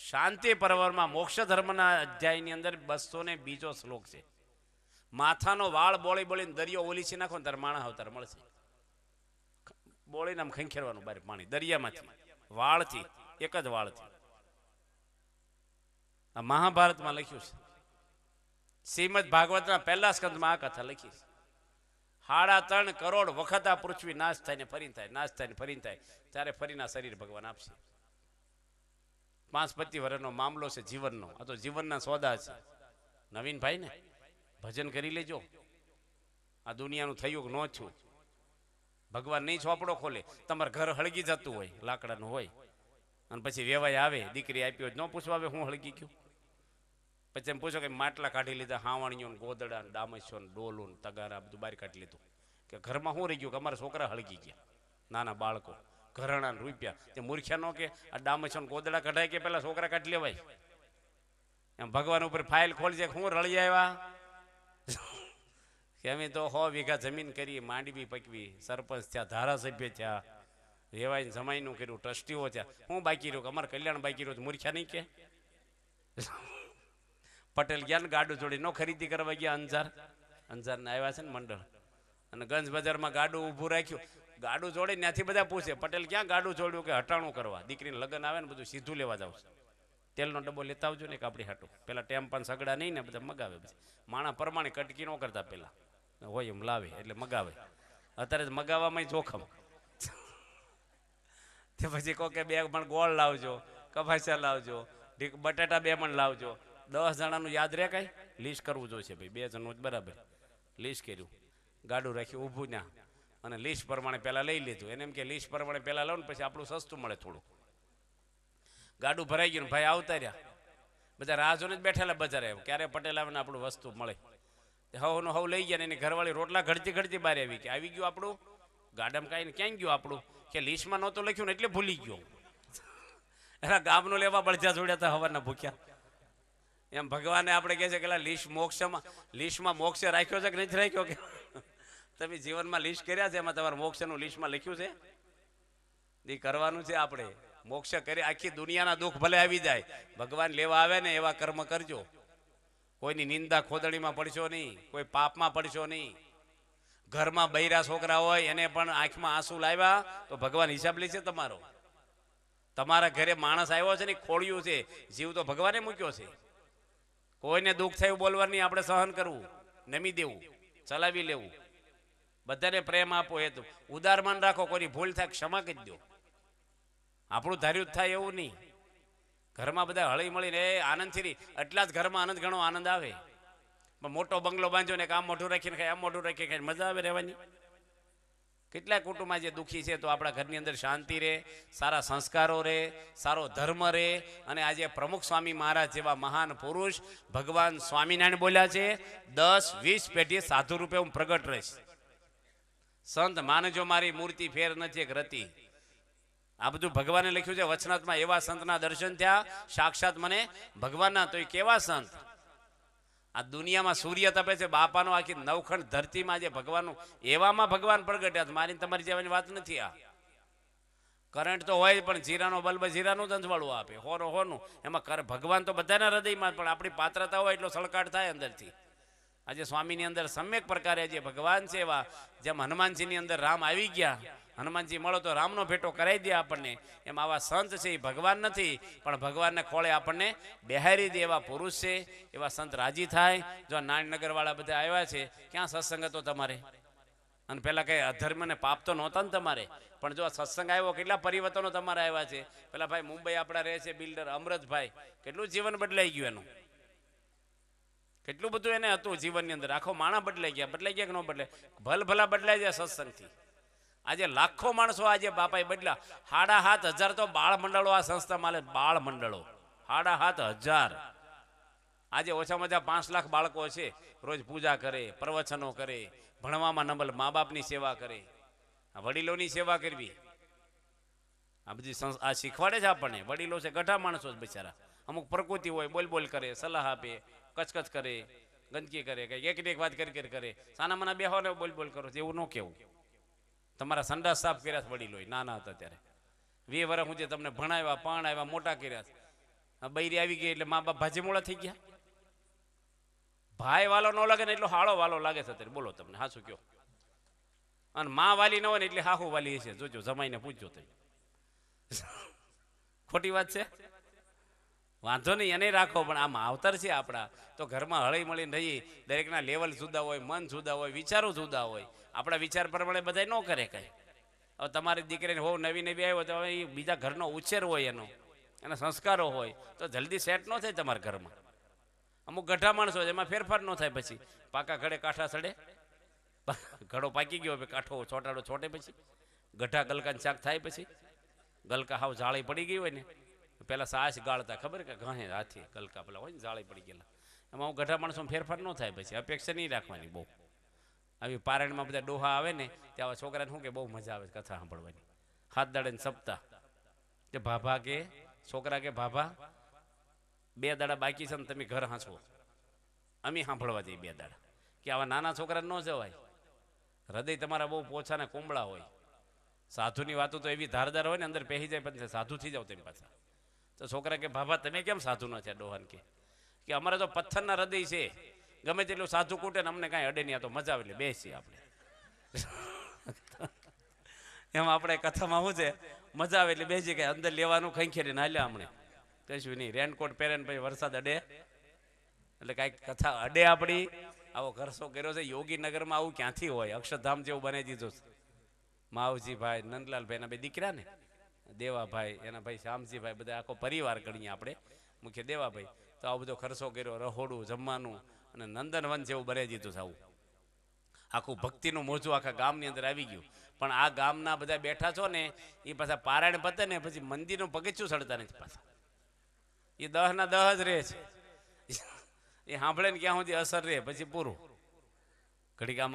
શાંતિ પર્વમાં મોક્ષ ધર્મના અધ્યાયની અંદર 202 શ્લોક છે. માથાનો વાળ બોળી બોલીને દરિયો ઓલીસી નાખો ને તારે માણસ અવતાર મળશે. બોળીને આમ ખંખેરવાનું બહાર પાણી દરિયામાંથી, વાળથી, એક જ વાળથી. આ મહાભારતમાં લખ્યું છે. શ્રીમદ ભાગવતના પહેલા સ્કંદમાં આ કથા લખી છે. 3.5 કરોડ વખત આ પૃથ્વી નાશ થાય ને ફરીને થાય, નાશ થાય ને ફરીને થાય, ત્યારે ફરીના શરીર ભગવાન આપશે. 5-25 વર્ષનો મામલો છે જીવનનો. આ તો જીવનના સોદા છે. નવીનભાઈ ને ભજન કરી લેજો. આ દુનિયાનું થયું કે ન થયું, ભગવાન નહીં ચોપડો ખોલે. તમારે ઘર હળગી જતું હોય, લાકડાનું હોય, અને પછી વેવાય આવે, દીકરી આપી હોય, ન પૂછવા આવે હું હળગી ગયું. પછી એમ પૂછો કે માટલા કાઢી લીધા, હાવાણીઓ, ગોદડા, ડામસ્યો, ડોલું, તગારા બધું બહાર કાઢી લીધું. કે ઘરમાં શું રહી ગયું? કે અમારા છોકરા હળગી ગયા, નાના બાળકો, ઘરણા રૂપિયા. તે મૂર્ખ્યા નો કે આ ડામસ્યો ગોદડા કઢાય કે પેલા છોકરા કાઢી લેવાય? એમ ભગવાન ઉપર ફાઇલ ખોલજે, હું રળી આવ્યા કે અમે તો 100 વીઘા જમીન કરી, માંડવી પકવી, સરપંચ થયા, ધારાસભ્ય થયા, રેવાય જમાઈનું કર્યું, ટ્રસ્ટીઓ થયા, હું બાકી રહ્યું? કે અમારે કલ્યાણ બાકી રહ્યું. મૂર્ખ્યા નહીં કે? પટેલ ગયા ને ગાડું જોડી નો ખરીદી કરવા ગયા અંજારના આવ્યા છે ને મંડળ, અને ગંજ બજારમાં ગાડું ઊભું રાખ્યું. ગાડું જોડે ત્યાંથી બધા પૂછે પટેલ ક્યાં ગાડું જોડ્યું? કે હટાણું કરવા, દીકરીને લગ્ન આવે ને બધું સીધું લેવા જાવ. તેલનો ડબ્બો લેતા આવજો ને એક આપણી હાટું. પેલા ટેમ્પાન સગડા નહીં ને બધા મગાવે. માણા પ્રમાણે કટકી ન કરતા, પેલા હોય એમ લાવે એટલે મગાવે. અત્યારે જ મગાવવામાં જોખમ. તે પછી કહો કે 2 મણ ગોળ લાવજો, કપાસિયા લાવજો, બટાટા 2 મણ લાવજો. 10 જણાનું યાદ રહે? કાંઈ લિસ્ટ કરવું જોઈશે ભાઈ. 2 જણનું જ બરાબર લિસ્ટ કર્યું, ગાડું રાખ્યું ઊભું ના, અને લિસ્ટ પ્રમાણે પહેલાં લઈ લીધું. એને એમ કે લિસ્ટ પ્રમાણે પહેલાં લો ને પછી આપણું સસ્તું મળે થોડું. ગાડું ભરાઈ ગયું, ભાઈ આવતા રહ્યા. બધા રાહ જોઈને જ બેઠેલા બજારે, ક્યારે પટેલ આવે ને આપણું વસ્તુ મળે. હવનું હવ લઈ ગયા ને એની ઘરવાળી રોટલા ઘડતી બહાર આવી કે આવી ગયું આપણું. ગાડામાં કાંઈ ક્યાં ગયું આપણું? કે લિસ્ટમાં નહોતું લખ્યું ને એટલે ભૂલી ગયો. એના ગામનું લેવા બળજા જોડ્યા હતા હવારના ભૂખ્યા. એમ ભગવાને આપણે કહે છે કે લિસ્ટમાં મોક્ષ રાખ્યો છે કે નથી રાખ્યો? કે તમે જીવનમાં લિસ્ટ કર્યા છે, એમાં તમારા મોક્ષનું લિસ્ટમાં લખ્યું છે? એ કરવાનું છે આપણે. મોક્ષ કરી, આખી દુનિયાના દુઃખ ભલે આવી જાય, ભગવાન લેવા આવે ને એવા કર્મ કરજો. કોઈની નિંદા ખોદણીમાં પડશો નહીં, કોઈ પાપમાં પડશો નહીં. ઘરમાં બૈરા છોકરા હોય એને પણ આંખમાં આંસુ લાવ્યા તો ભગવાન હિસાબ લે છે તમારો. તમારા ઘરે માણસ આવ્યો છે ને ખોળ્યું છે, જીવ તો ભગવાને મૂક્યો છે. કોઈને દુઃખ થયું બોલવાની આપણે સહન કરવું, નમી દેવું, ચલાવી લેવું, બધાને પ્રેમ આપો. એ તો ઉદાર મન રાખો, કોઈની ભૂલ થાય ક્ષમા કરી દો. આપણું ધાર્યું જ થાય એવું નહીં. ઘરમાં બધા હળી મળીને આનંદથી, એટલા જ ઘરમાં આનંદ ઘણો આનંદ આવે. પણ મોટો બંગલો બાંધ્યો ને આમ મોઢું રાખીને ખાય, આમ મોઢું રાખી ખાય, મજા આવે રહેવાની? કેટલાય કુટુંબમાં જે દુઃખી છે, તો આપણા ઘરની અંદર શાંતિ રહે, સારા સંસ્કારો રહે, સારો ધર્મ રહે. અને આજે પ્રમુખ સ્વામી મહારાજ જેવા મહાન પુરુષ ભગવાન સ્વામિનારાયણ બોલ્યા છે, 10-20 પેઢી સાધુ રૂપે હું પ્રગટ રહીશ. સંત માનજો મારી મૂર્તિ ફેર નથી એક રતી. આ બધું ભગવાને લખ્યું છે વચનાથમાં. એવા સંતના દર્શન થયા સાક્ષાત મને ભગવાનના. તો એ કેવા સંત? આ દુનિયામાં સૂર્ય તપે છે, બાપાનો આખી નવખંડ ધરતીમાં જે ભગવાનનું, એવામાં ભગવાન પ્રગટ્યા. મારી તમારી જેવાની વાત નથી. આ કરંટ તો હોય પણ જીરાનો બલ્બ જીરાનું જ અંજવાળું આપે, હોનું. એમાં ભગવાન તો બધાના હૃદયમાં, પણ આપણી પાત્રતા હોય એટલો સળકાટ થાય અંદરથી. આજે સ્વામીની અંદર સમ્યક પ્રકારે જે ભગવાન છે, એવા જેમ હનુમાનજીની અંદર રામ આવી ગયા, હનુમાનજી મળો તો રામનો ભેટો કરાવી દે આપણને, એમ આવા સંત છે. એ ભગવાન નથી પણ ભગવાનને ખોળે આપણને બેહારી દે એવા પુરુષ છે. એવા સંત રાજી થાય. જો નાનનગર વાળા બધા આવ્યા છે, ક્યાં સત્સંગ હતો તમારે? અને પેલા કઈ અધર્મ ને પાપ તો નહોતા ને તમારે, પણ જો આ સત્સંગ આવ્યો કેટલા પરિવર્તનો તમારે આવ્યા છે. પેલા ભાઈ મુંબઈ આપણા રહે છે બિલ્ડર અમરતભાઈ, કેટલું જીવન બદલાઈ ગયું એનું, કેટલું બધું એને હતું જીવનની અંદર. આખો માણસ બદલાઈ ગયા કે ન બદલાય? ભલા બદલાઈ જાય સત્સંગથી. આજે લાખો માણસો આજે બાપાએ બદલા. 7,500 તો બાળ મંડળો આ સંસ્થા માલે, બાળ મંડળો 7,500. આજે ઓછામાં ઓછા 5 લાખ બાળકો છે, રોજ પૂજા કરે, પ્રવચનો કરે, ભણવામાં નંબર, મા બાપની સેવા કરે, વડીલોની સેવા કરવી. આ બધી આ શીખવાડે છે આપણને. વડીલો છે ગઢા માણસો જ બિચારા, અમુક પ્રકૃતિ હોય, બોલ કરે, સલાહ આપે, કચકચ કરે, ગંદકી કરે, કઈ એક વાત કરી કરે, સાના મના બેહો ને બોલ કરો, એવું ન કેવું. તમારા સંડાસ સાફ કર્યા વડીલો નાના હતા ત્યારે, 20 વર્ષ સુધી તમને ભણાવ્યા, પરણાવ્યા, મોટા કર્યા. બૈરી આવી ગઈ એટલે મા બાપ ભાજીમોળા થઈ ગયા. ભાઈ વાલો ન લાગે ને એટલો હાળો વાલો લાગે છે અત્યારે, બોલો તમને હાસું કયો. અને માં વાલી ન હોય ને એટલે હાહુ વાલી હશે, જોજો જમાઈને પૂછજો તમે. ખોટી વાત છે? વાંધો નહીં, એને રાખો, પણ આ માવતર છે આપણા, તો ઘરમાં હળી મળીને રહી. દરેકના લેવલ જુદા હોય, મન જુદા હોય, વિચારો જુદા હોય. આપણા વિચાર પ્રમાણે બધા ન કરે કઈ. હવે તમારી દીકરીને હો નવી આવ્યો તો હવે બીજા ઘરનો ઉછેર હોય, એના સંસ્કારો હોય, તો જલ્દી સેટ ન થાય તમારા ઘરમાં. અમુક ગઢા માણસો એમાં ફેરફાર ન થાય. પછી પાકા ઘડે કાંઠા સડે, ઘડો પાકી ગયો કાંઠો છોટાડો છોટે, પછી ગઢા ગલકાની શાક થાય, પછી ગલકા હાવ જાળી પડી ગઈ હોય ને, પેલા સાસ ગાળતા ખબર કે ઘાહે હાથી ગલકા પેલા હોય ને જાળી પડી ગયેલા, એમાં ગઢા માણસો ફેરફાર ન થાય. પછી અપેક્ષા નહીં રાખવાની બહુ. આવી પારણમાં બધા ડોહા આવે ને ત્યાં છોકરાને શું કે બહુ મજા આવે કથા સાંભળવાની. 7 દાડે સપ્તાહ કે ભાભા કે છોકરા કે ભાભા 2 દાડા બાકી છે ને તમે ઘર હાંચવો, અમે સાંભળવા જઈએ 2 દાડા. કે આવા નાના છોકરા ન જવાય, હૃદય તમારા બહુ પોછા ને કોમળા હોય. સાધુની વાતો તો એવી ધારદાર હોય ને, અંદર પહેરી જાય, પણ સાધુ થઈ જાવ તેની પાછા. તો છોકરા કે ભાભા તમે કેમ સાધુ ન થયા? ડોહાન કે અમારે તો પથ્થરના હૃદય છે, ગમે તેટલું સાધુ કૂટે ને અમને કાંઈ અડે નહીં, આ તો મજા આવે એટલે બેસીએ આપણે. એમાં આપણે કથામાં શું છે, મજા આવે એટલે બેસી કે અંદર લેવાનું ખંખેરીને હાલ્યા. હમણે કશું નહીં, રેનકોટ પહેરે ને પછી વરસાદ અડે એટલે કાંઈક કથા અડે આપણી. આવો ઘરસો કર્યો છે યોગીનગરમાં, આવું ક્યાંથી હોય? અક્ષરધામ જેવું બનાવી દીધું છે. માવજીભાઈ, નંદલાલભાઈ એના 2 દીકરા ને, દેવાભાઈ એના ભાઈ શ્યામજીભાઈ, બધા આખો પરિવાર ગણીએ આપણે, મુખ્ય દેવાભાઈ. તો આવો બધો ખર્ચો કર્યો, રહોડું, જમવાનું, અને નંદનવન જેવું બનાવી દીધું છે. આવું આખું ભક્તિનું મોજું આખા ગામની અંદર આવી ગયું. પણ આ ગામના બધા બેઠા છો ને, એ પાછા પારાયણ પતે ને પછી મંદિરનું પગથિયું ચડતા નથી પાછા. એ 10 ના 10 જ રહે છે. એ સાંભળે ને ક્યાં સુધી અસર રહે, પછી પૂરું. ઘડીક આમ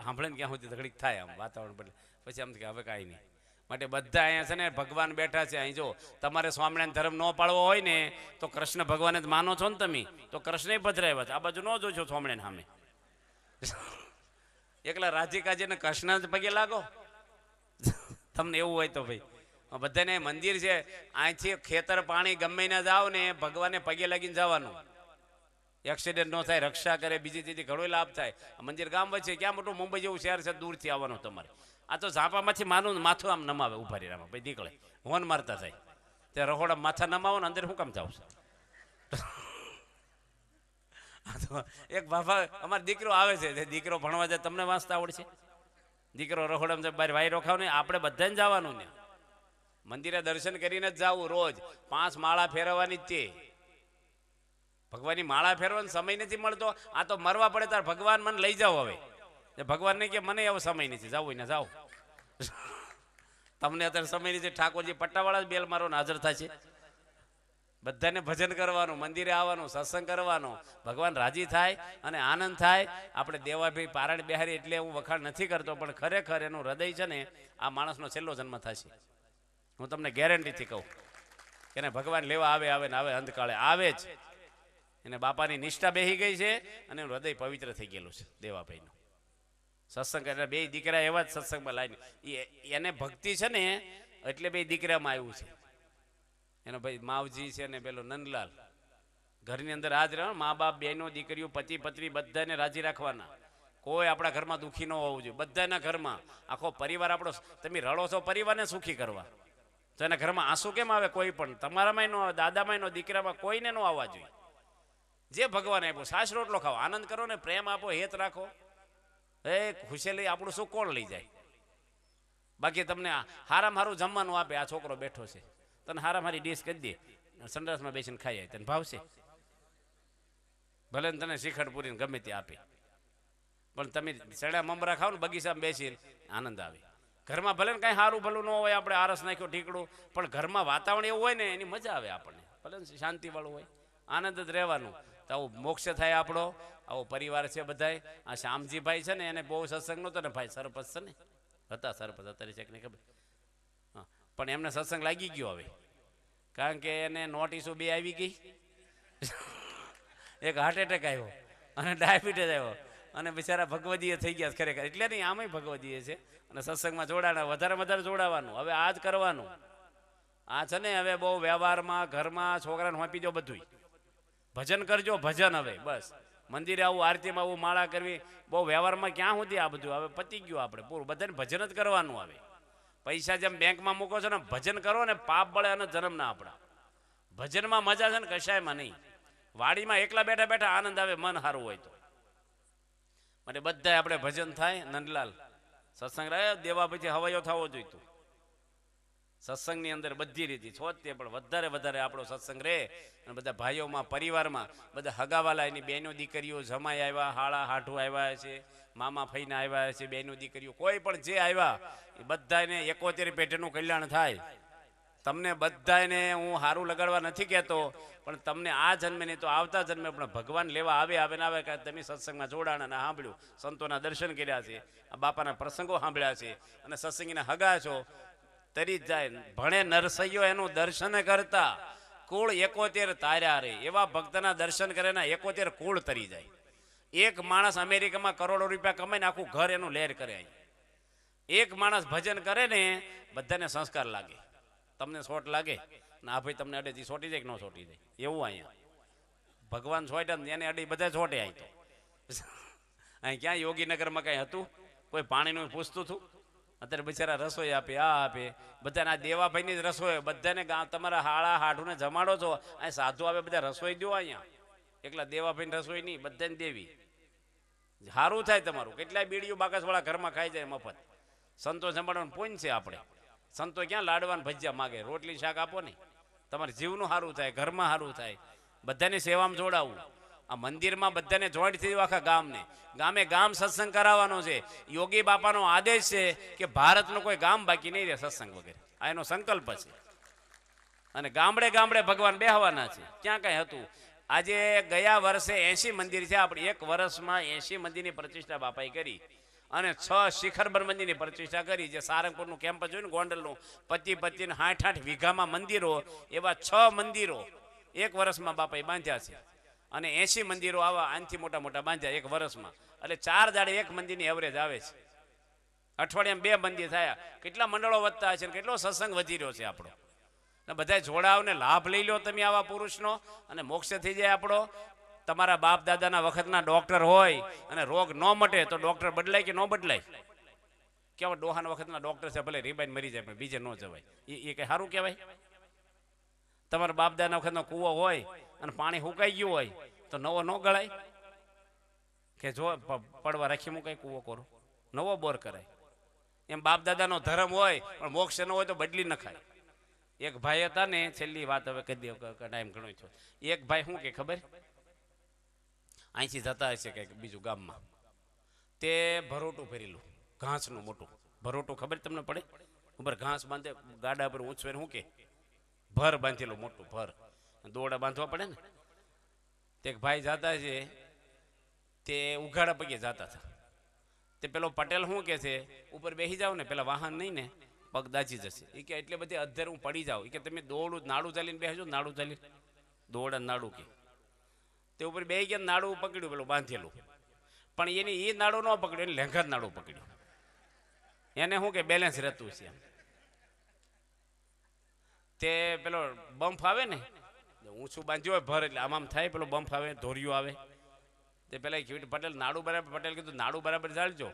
સાંભળે ને ક્યાં સુધી ઘડીક થાય, આમ વાતાવરણ બદલે, પછી આમ કે હવે કાંઈ નહીં. માટે બધા અહીંયા છે ને ભગવાન બેઠા છે. અહીં જો તમારે સ્વામિનારાયણ ધર્મ ન પાળવો હોય ને, તો કૃષ્ણ ભગવાન જ માનો છો ને તમે, તો કૃષ્ણ પધરાવ્યા છે. આ બાજુ ન જોશો સ્વામિનારાયણ સામે, એકલા રાધિકાજીને કૃષ્ણ જ પગે લાગો. તમને એવું હોય તો ભાઈ બધાને મંદિર છે, અહીંથી ખેતર પાણી ગમે ના જાઓ ને, ભગવાનને પગે લાગીને જવાનું. એક્સિડન્ટ ન થાય, રક્ષા કરે, બીજી ચીજી ઘણો લાભ થાય. મંદિર ગામ વચ્ચે, ક્યાં મોટું મુંબઈ જેવું શહેર છે, દૂરથી આવવાનું તમારે. આ તો ઝાંપામાંથી માથું આમ નમાવે, ઉભા રહી ભાઈ નીકળે, હોન મારતા થાય. તે રહોડા માથા નમાવો ને અંદર શું કામ જાવ છો? એક બાબા અમારો દીકરો આવે છે, દીકરો ભણવા જાય, તમને વાંચતા આવડશે? દીકરો રહોડામાં બહાર વાયરો ખાવ ને, આપણે બધાને જવાનું ને મંદિરે દર્શન કરીને જ જવું. રોજ 5 માળા ફેરવવાની જ તે. ભગવાનની માળા ફેરવાનો સમય નથી મળતો. આ તો મરવા પડે તાર ભગવાન મને લઈ જાઓ. હવે ભગવાન નહીં કે મને એવો સમય નથી, જાવ ને જાઓ. તમને અત્યારે સમય નથી. ઠાકોરજી પટ્ટાવાળા જ બેલ મારો હાજર થશે. બધાને ભજન કરવાનું, મંદિરે આવવાનું, સત્સંગ કરવાનો, ભગવાન રાજી થાય અને આનંદ થાય. આપણે દેવાભાઈ પારણ બિહારી એટલે હું વખાણ નથી કરતો, પણ ખરેખર એનું હૃદય છે ને, આ માણસનો છેલ્લો જન્મ થશે. હું તમને ગેરંટીથી કહું. એને ભગવાન લેવા આવે ને આવે, અંધકાળે આવે જ. એને બાપાની નિષ્ઠા બેહી ગઈ છે અને એનું હૃદય પવિત્ર થઈ ગયેલું છે દેવાભાઈનું. સત્સંગ એટલે 2 દીકરા એવા જ સત્સંગમાં લાવીને, એને ભક્તિ છે ને એટલે 2 દીકરામાં આવ્યું છે. એનો ભાઈ માવજી છે ને પેલો નંદલાલ. ઘરની અંદર આજ રહે, મા બાપ, બહેનો, દીકરીઓ, પતિ પત્ની બધાને રાજી રાખવાના. કોઈ આપણા ઘરમાં દુઃખી ન હોવું જોઈએ. બધાના ઘરમાં આખો પરિવાર આપણો, તમે રડો છો પરિવારને સુખી કરવા, તો એના ઘરમાં આંસુ કેમ આવે? કોઈ પણ તમારામાં ન આવે, દાદામાં ન, દીકરામાં કોઈને ન આવવા જોઈએ. જે ભગવાન આપ્યો, સાસ રોટલો ખાઓ, આનંદ કરો ને, પ્રેમ આપો, હેત રાખો. એ ખુશેલી આપણું શું કોણ લઈ જાય? બાકી તમને હારામાં હારું જમવાનું આપે, આ છોકરો બેઠો છે, તને હારામાં હારી ડીશ કરી દે, સંડાસમાં બેસીને ખાઈ જાય, તને ભાવશે? ભલે ને તને શિખડ પૂરીને ગમે તે આપે, પણ તમે સડા મમરા ખાવ ને બગીચામાં બેસીને આનંદ આવે. ઘરમાં ભલે ને કાંઈ સારું ભલું ન હોય, આપણે આરસ નાખ્યો ઠીકડું, પણ ઘરમાં વાતાવરણ એવું હોય ને એની મજા આવે આપણને. ભલે ને શાંતિવાળું હોય, આનંદ જ રહેવાનું. તો આવું મોક્ષ થાય આપણો, આવો પરિવાર છે બધાય. આ શ્યામજીભાઈ છે ને એને બહુ સત્સંગ નહોતો ને ભાઈ, સરપંચ છે ને, હતા સરપંચ અત્યારે છે કે નહીં ખબર. હા, પણ એમને સત્સંગ લાગી ગયો હવે, કારણ કે એને નોટિસો 2 આવી ગઈ. એક હાર્ટ એટેક આવ્યો અને ડાયાબિટીસ આવ્યો, અને બિચારા ભગવદીય થઈ ગયા ખરેખર. એટલે નહીં, આમાંય ભગવદીય છે. અને સત્સંગમાં જોડાણા, વધારે જોડાવાનું. હવે આ જ કરવાનું. આ છે ને હવે બહુ વ્યવહારમાં, ઘરમાં છોકરાને હોંપી દો બધું. ભજન કરજો, ભજન. હવે બસ મંદિરે આવું, આરતીમાં આવું, માળા કરવી, બહુ વ્યવહારમાં ક્યાં સુધી આ બધું? હવે પતી ગયું આપણે પૂરું. બધાને ભજન જ કરવાનું. હવે પૈસા જેમ બેંકમાં મૂકો છો ને, ભજન કરો ને, પાપ બળે અને જન્મ ના આપણા. ભજનમાં મજા છે ને કશાયમાં નહીં. વાડીમાં એકલા બેઠા બેઠા આનંદ આવે, મન સારું હોય તો. માટે બધા આપણે ભજન થાય. નંદલાલ સત્સંગ રહે, દેવા પછી હવાયો થવો જોઈતો. સત્સંગની અંદર બધી રીતે છોતે, પણ વધારે આપણો સત્સંગ રહે. અને બધા ભાઈઓમાં, પરિવારમાં, બધા હગાવાલા, એની બહેનો દીકરીઓ, જમાઈ આવ્યા, હાળા હાઠું આવ્યા છે, મામા ફઈને આવ્યા છે, બહેનો દીકરીઓ, કોઈ પણ જે આવ્યા એ બધાને 71 પેઢીનું કલ્યાણ થાય. તમને બધાને હું સારું લગાડવા નથી કહેતો, પણ તમને આ જન્મે નહીં તો આવતા જન્મે પણ ભગવાન લેવા આવે ને આવે. કે તમે સત્સંગમાં જોડાણ અને સાંભળ્યું, સંતોના દર્શન કર્યા છે, આ બાપાના પ્રસંગો સાંભળ્યા છે, અને સત્સંગીના હગા છો, તરી જ જાય. ભણે નરસૈયો એનું દર્શન કરતા, કુળ 71 તાર્યા રે. એવા ભક્તના દર્શન કરે ને 71 કુળ તરી જાય. એક માણસ અમેરિકામાં કરોડો રૂપિયા કમાઈને આખું ઘર એનું લહેર કરે. એક માણસ ભજન કરે ને બધાને સંસ્કાર લાગે. તમને સોટ લાગે ને આ ભાઈ તમને અડેથી સોટી જાય કે ન સોટી જાય, એવું અહીંયા ભગવાન સોટ્યા ને એને અડી બધા સોટે. અહીં તો અહીં ક્યાં યોગીનગરમાં કાંઈ હતું? કોઈ પાણીનું પૂછતું હતું? અત્યારે બિચારા રસોઈ આપે, આ આપે. બધાને આ દેવાભાઈની જ રસોઈ. બધાને તમારા હાળા હાઠુને જમાડો છો, અહીં સાધુ આવે, બધા રસોઈ દો અહીંયા. એકલા દેવાભાઈની રસોઈ નહીં, બધાને દેવી. સારું થાય તમારું. કેટલાય બીડીઓ બાકસવાળા ઘરમાં ખાઈ જાય મફત. સંતો જમાડવાનું પૂન છે આપણે. સંતો ક્યાં લાડવાન ભજીયા માગે? રોટલી શાક આપો ને, તમારે જીવનું સારું થાય, ઘરમાં સારું થાય. બધાની સેવામાં જોડાવું. આ મંદિરમાં બધાને જોઈન્ટ થઈ આખા ગામે ગામ સત્સંગ કરાવવાનો છે. યોગી બાપાનો આદેશ છે કે ભારતનું કોઈ ગામ બાકી નહીં રહે સત્સંગ વગેરે. આ એનો સંકલ્પ છે. અને ગામડે ભગવાન બેહવાના છે. ક્યાં કાંઈ હતું? આજે ગયા વર્ષે 80 મંદિર છે. આપણે એક વર્ષમાં 80 મંદિરની પ્રતિષ્ઠા બાપાએ કરી, અને 6 શિખરબર મંદિરની પ્રતિષ્ઠા કરી. જે સારંગપુરનું કેમ્પસ જોયું ને, ગોંડલનું 25 ને 60 વીઘામાં મંદિરો, એવા 6 મંદિરો એક વર્ષમાં બાપાએ બાંધ્યા છે. અને 80 મંદિરો આવા આનથી મોટા બાંધ્યા એક વર્ષમાં. એટલે 4 દાડે એક મંદિરની એવરેજ આવે છે. અઠવાડિયામાં 2 મંદિર થયા. કેટલા મંડળો વધતા છે, કેટલો સત્સંગ વધી રહ્યો છે આપણો. બધા જોડાવને લાભ લઈ લો તમે આવા પુરુષનો, અને મોક્ષ થઈ જાય આપણો. તમારા બાપ દાદાના વખતના ડોક્ટર હોય અને રોગ ન મટે તો ડોક્ટર બદલાય કે ન બદલાય? કેવા ડોહાના વખતના ડોક્ટર છે, ભલે રીબાઈને મરી જાય પણ બીજે ન જવાય. એ કઈ સારું કહેવાય? તમારા બાપ દાદાના વખતનો કૂવો હોય અને પાણી સુકાઈ ગયું હોય તો નવો ન ગળાય? કે જો પડવા રાખી મુકાય કૂવો કરો, નવો બોર કરાય. એમ બાપ દાદાનો ધર્મ હોય પણ મોક્ષ ન હોય તો બદલી નખાય. એક ભાઈ હતા ને, છેલ્લી વાત હવે કહી દો, ટાઈમ ઘણો થયો. એક ભાઈ શું કે ખબર, અહીંથી જતા હશે કંઈક બીજું ગામમાં, તે ભરોટું ભરેલું ઘાસનું મોટું ભરોટું, ખબર તમને પડે? ઉપર ઘાસ બાંધે, ગાડા પર ઊંચવે, શું કે ભર બાંધેલું મોટું ભર, દોડા બાંધવા પડે ને. તે ભાઈ જતા છે, તે ઉઘાડા પગે જતા હતા. તે પેલો પટેલ શું કે છે, ઉપર બેસી જાવ ને, પેલા વાહન નહીં ને પગ દાજી જશે. એ કે એટલે બધી અધર હું પડી જાઉં. એ કે તમે દોડું નાડું ચાલીને બેસજો, નાડું ચાલીને દોડા નાડું કે તે ઉપર બે ગયા, નાડું પકડ્યું પેલું બાંધેલું, પણ એની એ નાડું ન પકડ્યું, એને લેંઘા નાડું પકડ્યું. એને શું કે બેલેન્સ રહેતું છે. તે પેલો બમ્પ આવે ને, ઊંચું બાંધ્યું હોય ભર, એટલે આમ થાય, પેલો બમ્પ આવે, ધોરિયું આવે. તે પેલા પટેલ નાડું બરાબર, પટેલ કીધું નાડું બરાબર ચાલજો.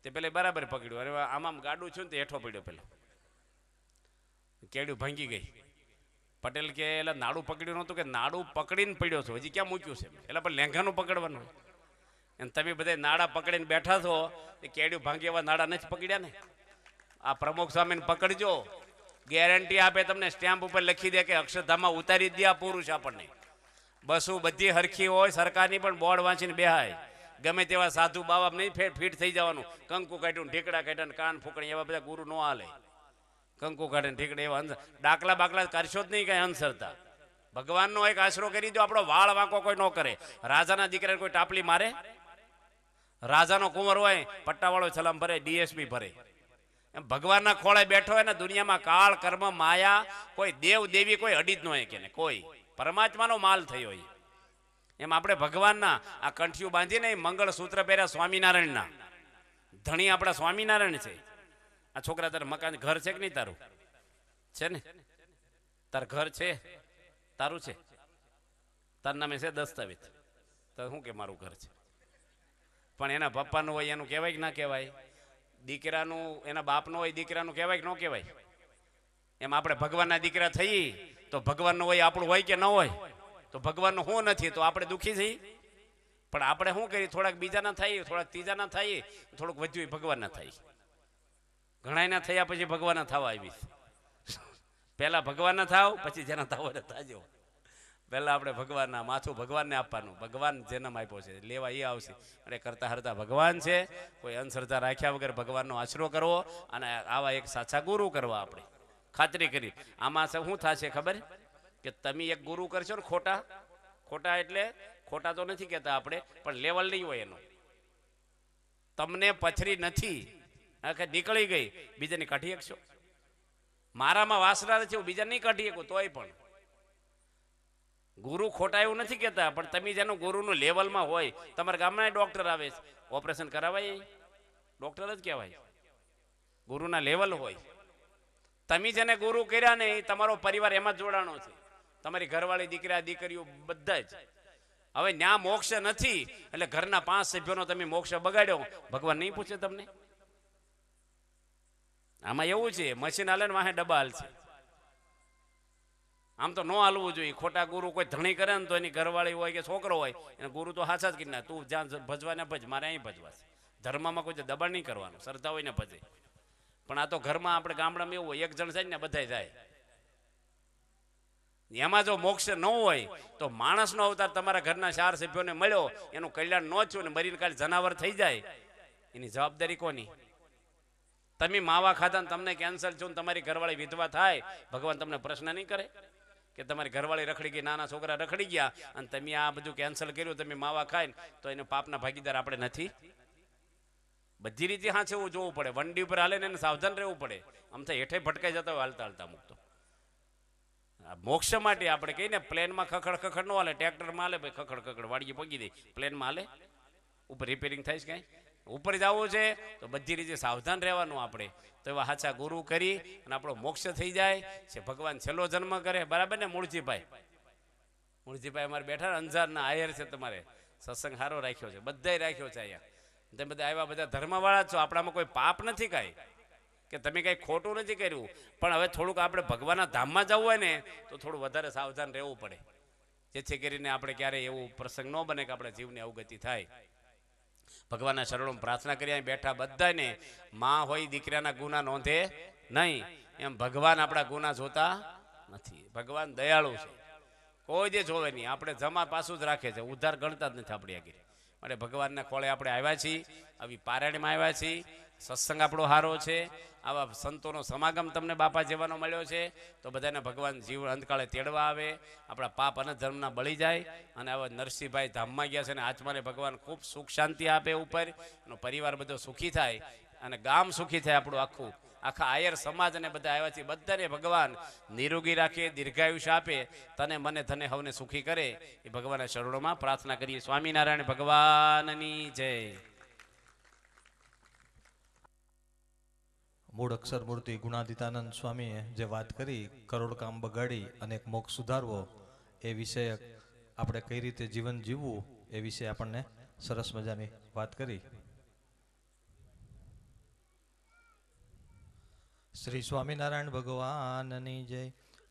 તે પેલા બરાબર પકડ્યું. અરે આમ ગાડું છું ને તે હેઠો પડ્યો, પેલો કેડ્યું ભાંગી ગઈ. પટેલ કે એટલે નાડું પકડ્યું નહોતું, કે નાડું પકડીને પડ્યો છો, હજી ક્યાં મૂક્યું છે? એટલે પણ લેંઘાનું પકડવાનું. અને તમે બધા નાડા પકડીને બેઠા છો એ કેડ્યું ભાંગી એવા નાડા નથી પકડ્યા ને. આ પ્રમુખ સ્વામીને પકડજો, ગેરંટી આપે તમને, સ્ટેમ્પ ઉપર લખી દે કે અક્ષરધામમાં ઉતારી જ દે આ પુરુષ આપણને. બસો બધી હરખી હોય, સરકારની પણ બોર્ડ વાંચીને બેહાય. ગમે તેવા સાધુ બાબા નહીં ફીટ થઈ જવાનું. કંકુ કાઢ્યું, ઢીકડા કાઢ્યા, કાન ફૂકણી, એવા બધા ગુરુ ન હાલે. કંકુ કાઢે ઢીકડે એવા ડાકલા બાકલા કરશો જ નહીં કઈ અંધશ્રદ્ધા. ભગવાનનો એક આશરો કરી દો, આપણો વાળ વાંકો કોઈ ન કરે. રાજાના દીકરાને કોઈ ટાપલી મારે? રાજાનો કુંવર હોય પટ્ટાવાળો સલામ ભરે, ડીએસપી ભરે. એમ ભગવાનના ખોળે બેઠો હોય ને, દુનિયામાં કાળ કર્મ માયા કોઈ દેવ દેવી કોઈ અડી જ ન હોય કે ને કોઈ પરમાત્માનો માલ થયો હોય. એમ આપણે ભગવાનના આ કંઠિયું બાંધીને મંગળ સૂત્ર પહેર્યા સ્વામિનારાયણના. ધણી આપણા સ્વામિનારાયણ છે. આ છોકરા તારે મકાન ઘર છે કે નહીં? તારું છે ને? તાર ઘર છે? તારું છે? તાર નામે છે દસ્તાવેજ? તો શું કે મારું ઘર છે? પણ એના પપ્પાનું હોય એનું કહેવાય કે ના કહેવાય? દીકરાનું એના બાપનું હોય દીકરાનું કહેવાય કે ન કહેવાય? એમ આપણે ભગવાનના દીકરા થઈ તો ભગવાનનું હોય આપણું હોય કે ન હોય? તો ભગવાનનું શું નથી તો આપણે દુઃખી છીએ. પણ આપણે શું કરીએ? થોડાક બીજાના થઈએ, થોડાક ત્રીજાના થઈએ, થોડુંક વધ્યું ભગવાનના થાય. ઘણાયના થયા પછી ભગવાનના થવા આવી. પહેલા ભગવાનના થાવ, પછી જેના થાવ એને થાજો. પહેલા આપણે ભગવાનના માથું ભગવાનને આપવાનું. ભગવાન જન્મ આપ્યો છે, લેવા એ આવશે. અને કરતા હરતા ભગવાન છે. કોઈ અંધશ્રદ્ધા રાખ્યા વગર ભગવાનનો આશરો કરવો અને આવા એક સાચા ગુરુ કરવા આપણે ખાતરી કરી. આમાં શું થશે ખબર? કે તમે એક ગુરુ કરશો ને ખોટા, ખોટા એટલે ખોટા તો નથી કહેતા આપણે, પણ લેવલ નહીં હોય એનો. તમને પથરી નથી નીકળી ગઈ, બીજાને કાઢી શકશો? મારામાં વાસના નથી, હું બીજા નહીં કાઢી શકું તોય પણ. ગુરુ ખોટા એવું નથી કહેતા, પણ તમે જેનું ગુરુનું લેવલમાં હોય. તમારા ગામના ડોક્ટર આવે છે, ઓપરેશન કરાવાય, ડોક્ટર જ કહેવાય. ગુરુના લેવલ હોય. તમે જેને ગુરુ કર્યા ને એ તમારો પરિવાર એમાં જોડાણો છે. તમારી ઘરવાળી, દીકરા દીકરીઓ બધા જ. હવે ન્યા મોક્ષ નથી એટલે ઘરના 5 સભ્યોનો તમે મોક્ષ બગાડ્યો, ભગવાન નહીં પૂછે તમને? આમાં એવું છે, મશીન હાલે ને વાહે ડબ્બા હાલ છે. આમ તો ન હાલવું જોઈએ. ખોટા ગુરુ કોઈ ધણી કરે ને તો એની ઘરવાળી હોય કે છોકરો હોય એને ગુરુ તો હાચા જ કરી ના. તું જ્યાં ભજવા ને ભજ, મારે અહીં ભજવા છે. ધર્મમાં કોઈ દબાણ નહીં કરવાનું, શ્રદ્ધા હોય ને ભજે. પણ આ તો ઘરમાં આપણે ગામડામાં એવું હોય, એક જણ જાય ને બધા જાય. એમાં જો મોક્ષ ન હોય તો માણસનો અવતાર તમારા ઘરના 4 સભ્યોને મળ્યો, એનું કલ્યાણ ન થયું ને મરીને કાલે જનાવર થઈ જાય, એની જવાબદારી કોની? તમે માવા ખાધા ને તમને કેન્સર થયું, તમારી ઘરવાળી વિધવા થાય, ભગવાન તમને પ્રશ્ન નહીં કરે કે તમારી ઘરવાળી રખડી ગઈ, નાના છોકરા રખડી ગયા અને તમે આ બધું કેન્સલ કર્યું, તમે માવા ખાઈને તો એને પાપના ભાગીદાર આપણે નથી? બધી રીતે હા છે એવું જોવું પડે. વંડી ઉપર હાલે ને એને સાવધાન રહેવું પડે. આમ તો હેઠે ભટકાઈ જતા હોય હાલતા હાલતા મૂકતો. મોક્ષ માટે આપણે કહીને પ્લેનમાં ખખડ ખખડ ન હાલે, ટ્રેક્ટરમાં હાલે ભાઈ ખખડ ખખડ વાડીએ પગી દે. પ્લેનમાં હાલે? ઉપર રિપેરિંગ થાય છે કાંઈ? ઉપર જવું છે તો બધી રીતે સાવધાન રહેવાનું આપણે. તો એવા સાચા ગુરુ કરી અને આપણો મોક્ષ થઈ જાય છે. ભગવાન છેલ્લો જન્મ કરે, બરાબર ને? મૂળજીભાઈ, મૂળજીભાઈ અમારે બેઠા અંજારના આયર છે. તમારે સત્સંગ સારો રાખ્યો છે, બધાય રાખ્યો છે અહીંયા. તમે બધા આવ્યા, બધા ધર્મવાળા છો. આપણામાં કોઈ પાપ નથી કાંઈ, કે તમે કંઈ ખોટું નથી કર્યું. પણ હવે થોડુંક આપણે ભગવાનના ધામમાં જવું હોય ને તો થોડું વધારે સાવધાન રહેવું પડે, જેથી કરીને આપણે ક્યારેય એવું પ્રસંગ ન બને કે આપણે જીવની અવગતિ થાય. ભગવાનના શરણોમાં પ્રાર્થના કરી અહીં બેઠા બધાને માં હોય દીકરાના ગુના નોંધે નહીં. એમ ભગવાન આપણા ગુના જોતા નથી. ભગવાન દયાળુ છે, કોઈ દે જોવે નહીં. આપણે જમા પાછું જ રાખે છે, ઉદ્ધાર ગણતા જ નથી આપણી આગળ. માટે ભગવાનના ખોળે આપણે આવ્યા છીએ, આવી પારાયણમાં આવ્યા છીએ. સત્સંગ આપણો સારો છે, આવા સંતોનો સમાગમ તમને બાપા જેવાનો મળ્યો છે, તો બધાને ભગવાન જીવ અંતકાળે તેડવા આવે, આપણા પાપ અને ધર્મના બળી જાય. અને આવા નરસિંહભાઈ ધામમાં ગયા છે ને આત્માને ભગવાન ખૂબ સુખ શાંતિ આપે ઉપર, એનો પરિવાર બધો સુખી થાય અને ગામ સુખી થાય. આપણું આખું આખા આયર સમાજ અને બધા આવ્યા છે, બધાને ભગવાન નિરોગી રાખે, દીર્ઘાયુષ્ય આપે, તને મને ધને હવને સુખી કરે. એ ભગવાનના શરણોમાં પ્રાર્થના કરીએ. સ્વામિનારાયણ ભગવાનની જય. મૂળ અક્ષર મૂર્તિ ગુણાતીતાનંદ સ્વામીએ જે વાત કરી, કરોડ કામ બગાડી અને એક મોક્ષ સુધારવો, એ વિષય આપણે કઈ રીતે જીવન જીવવું એ વિશે આપણને સરસ મજાની વાત કરી. શ્રી સ્વામિનારાયણ ભગવાનની જય.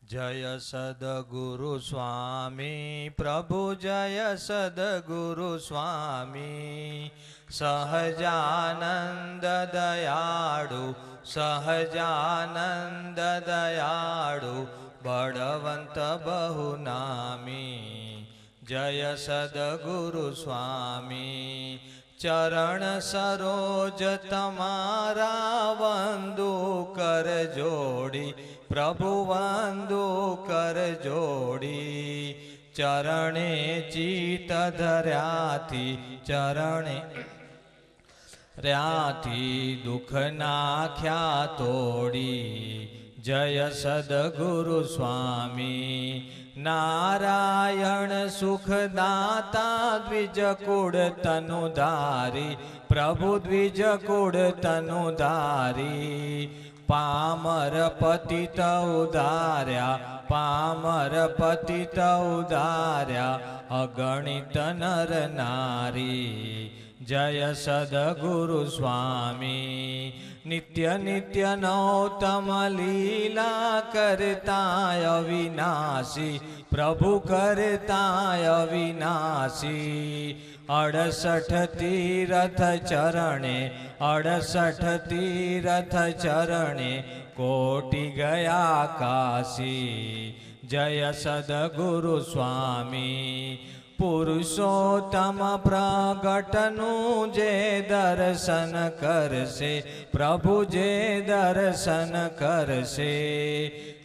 જય સદગુરુ સ્વામી પ્રભુ જય સદગુરુ સ્વામી સહજાનંદ દયાળુ સહજાનંદ દયાળુ બળવંત બહુ નામી જય સદગુરુ સ્વામી ચરણ સરોજ તમારા વંદુ કર જોડી પ્રભુ વંદુ કર જોડી ચરણે ચિત ધર્યાથી ચરણે રહ્યાથી દુઃખ નાખ્યા તોડી જય સદગુરુ સ્વામી નારાયણ સુખદાતા દ્વિજકુળ તનુધારી પ્રભુ દ્વિજકુળ તનુધારી પામર પતિત ઉધાર્યા પામર પતિત ઉધાર્યા અગણિત નર નારી જય સદગુરુ સ્વામી નિત્ય નિત્ય નૌતમ લીલા કરતા અવિનાશી પ્રભુ કરતા અવિનાશી 68 તીરથ ચરણે 68 તીરથ ચરણે કોટી ગયા કાશી જય સદગુરુ સ્વામી પુરુષોત્તમ પ્રગટનું જે દર્શન કરશે પ્રભુ જે દર્શન કરશે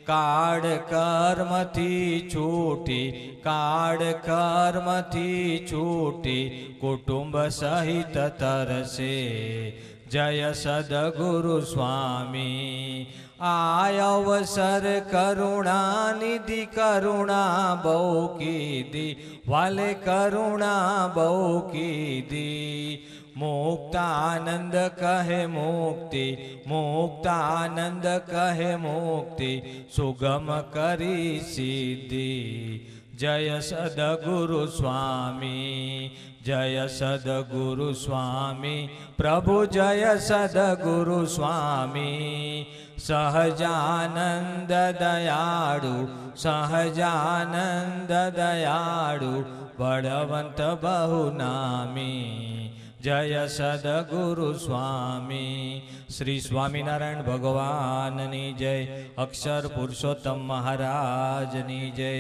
કાળ કર્મથી છૂટી કાળ કર્મથી છૂટી કુટુંબ સહિત તરશે જય સદગુરુ સ્વામી આયવસર કરુણાનિધિ કરુણા બહુ કીધી વાલે કરુણા બહુ કીધી મુક્તાનંદ કહે મુક્તિ મુક્તાનંદ કહે મુક્તિ સુગમ કરી સિદ્ધિ જય સદગુરુ સ્વામી જય સદગુરુ સ્વામી પ્રભુ જય સદગુરુ સ્વામી સહજાનંદ દયાળુ સહજાનંદ દયાળુ બળવંત બહુ નામી જય સદગુરુ સ્વામી શ્રી સ્વામિનારાયણ ભગવાનની જય અક્ષર પુરુષોત્તમ મહારાજની જય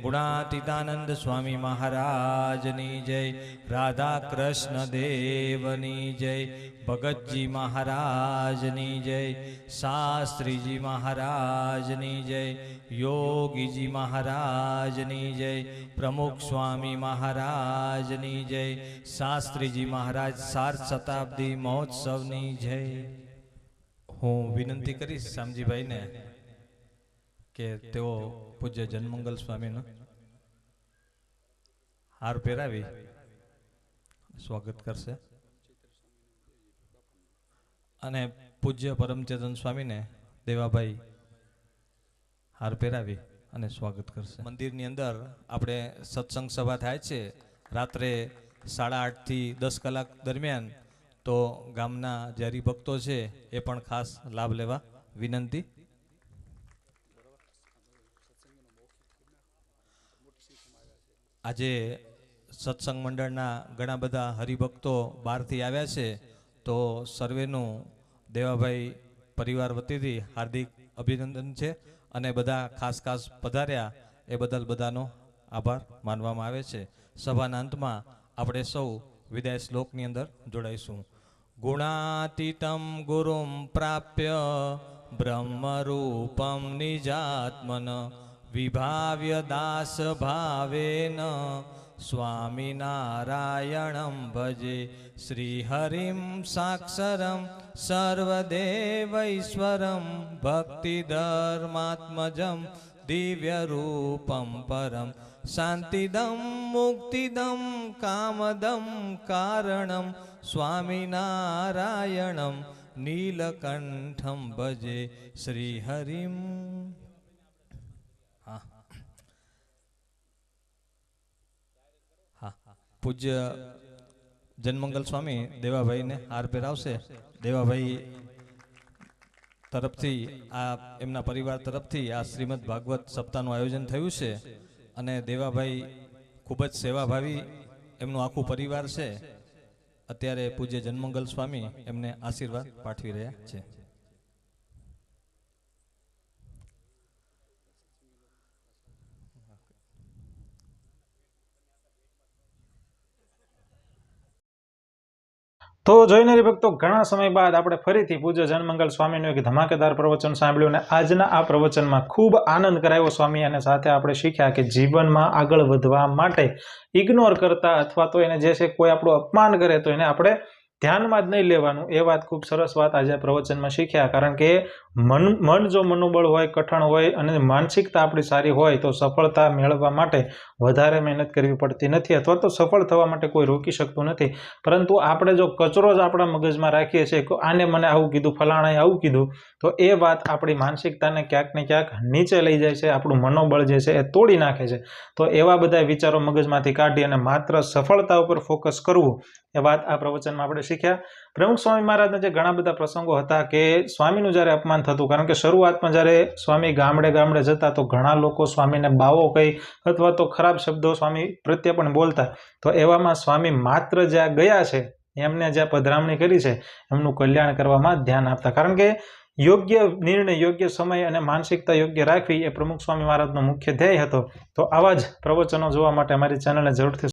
ગુણાતીતાનંદ સ્વામી મહારાજની જય રાધા કૃષ્ણ દેવની જય ભગતજી મહારાજની જય શાસ્ત્રીજી મહારાજની જય યોગીજી મહારાજની જય પ્રમુખ સ્વામી મહારાજની જય શાસ્ત્રીજી મહારાજ સાર્થ શતાબ્દી મહોત્સવની જય હું વિનંતી કરીશ શામજીભાઈને કે તેઓ પૂજ્ય જનમંગલ સ્વામીનો હાર પહેરાવી સ્વાગત કરશે અને પૂજ્ય પરમચેતન સ્વામીને દેવાભાઈ હાર પહેરાવી અને સ્વાગત કરશે મંદિરની અંદર આપણે સત્સંગ સભા થાય છે રાત્રે 8:30 થી 10 કલાક દરમિયાન તો ગામના જે હરિભક્તો છે એ પણ ખાસ લાભ લેવા વિનંતી આજે સત્સંગ મંડળના ઘણા બધા હરિભક્તો બહારથી આવ્યા છે તો સર્વેનું દેવાભાઈ પરિવાર વતીથી હાર્દિક અભિનંદન છે અને બધા ખાસ ખાસ પધાર્યા એ બદલ બધાનો આભાર માનવામાં આવે છે સભાના અંતમાં આપણે સૌ વિદાય શ્લોકની અંદર જોડાઈશું ગુણાતીતમ ગુરુમ પ્રાપ્ય બ્રહ્મરૂપમ નિજાત્મન વિભાવ્ય દાસ ભાવેન સ્વામિનારાયણમ ભજે શ્રીહરિમ સાક્ષરમ સર્વદેવૈશ્વરમ ભક્તિધર્માત્મજમ દિવ્યરૂપમ પરમ શાંતિદમ મુક્તિદમ કામદમ કારણમ સ્વામિનારાયણમ નીલકંઠમ ભજે શ્રીહરિમ પૂજ્ય જનમંગલ સ્વામી દેવાભાઈને હાર પહેરાવશે દેવાભાઈ તરફથી આ એમના પરિવાર તરફથી આ શ્રીમદ ભાગવત સપ્તાહનું આયોજન થયું છે અને દેવાભાઈ ખૂબ જ સેવાભાવી એમનું આખું પરિવાર છે. અત્યારે પૂજ્ય જનમંગલ સ્વામી એમને આશીર્વાદ પાઠવી રહ્યા છે. તો જોઈને ભક્તો, ઘણા સમય બાદ આપણે ફરીથી પૂજ્ય જનમંગલ સ્વામીનું એક ધમાકેદાર પ્રવચન સાંભળ્યું અને આજના આ પ્રવચનમાં ખૂબ આનંદ કરાયો સ્વામી, અને સાથે આપણે શીખ્યા કે જીવનમાં આગળ વધવા માટે ઇગ્નોર કરતા અથવા તો એને જે છે કોઈ આપણું અપમાન કરે તો એને આપણે ધ્યાનમાં જ નહીં લેવાનું. એ વાત ખૂબ સરસ વાત આજે પ્રવચનમાં શીખ્યા. કારણ કે મન જો મનોબળ હોય, કઠણ હોય અને માનસિકતા આપણી સારી હોય તો સફળતા મેળવવા માટે વધારે મહેનત કરવી પડતી નથી, અથવા તો સફળ થવા માટે કોઈ રોકી શકતું નથી. પરંતુ આપણે જો કચરો જ આપણા મગજમાં રાખીએ છીએ કે આને મને આવું કીધું, ફલાણાએ આવું કીધું, તો એ વાત આપણી માનસિકતાને ક્યાંક ને ક્યાંક નીચે લઈ જાય છે, આપણું મનોબળ જે છે એ તોડી નાખે છે. તો એવા બધા વિચારો મગજમાંથી કાઢી અને માત્ર સફળતા ઉપર ફોકસ કરવું, એ વાત આ પ્રવચનમાં આપણે શીખ્યા. પ્રમુખ સ્વામી મહારાજના જે ઘણા બધા પ્રસંગો હતા કે સ્વામીનું જ્યારે અપમાન થતું, કારણ કે શરૂઆતમાં જ્યારે સ્વામી ગામડે ગામડે જતા તો ઘણા લોકો સ્વામીને બાવો કહી અથવા તો ખરાબ શબ્દો સ્વામી પ્રત્યે પણ બોલતા. તો એવામાં સ્વામી માત્ર જ્યાં ગયા છે, એમને જ્યાં પધરામણી કરી છે, એમનું કલ્યાણ કરવામાં ધ્યાન આપતા. કારણ કે યોગ્ય નિર્ણય, યોગ્ય સમય અને માનસિકતા યોગ્ય રાખવી એ પ્રમુખ સ્વામી મહારાજનો મુખ્ય ધ્યેય હતો. તો આવા જ પ્રવચનો જોવા માટે અમારી ચેનલને જરૂરથી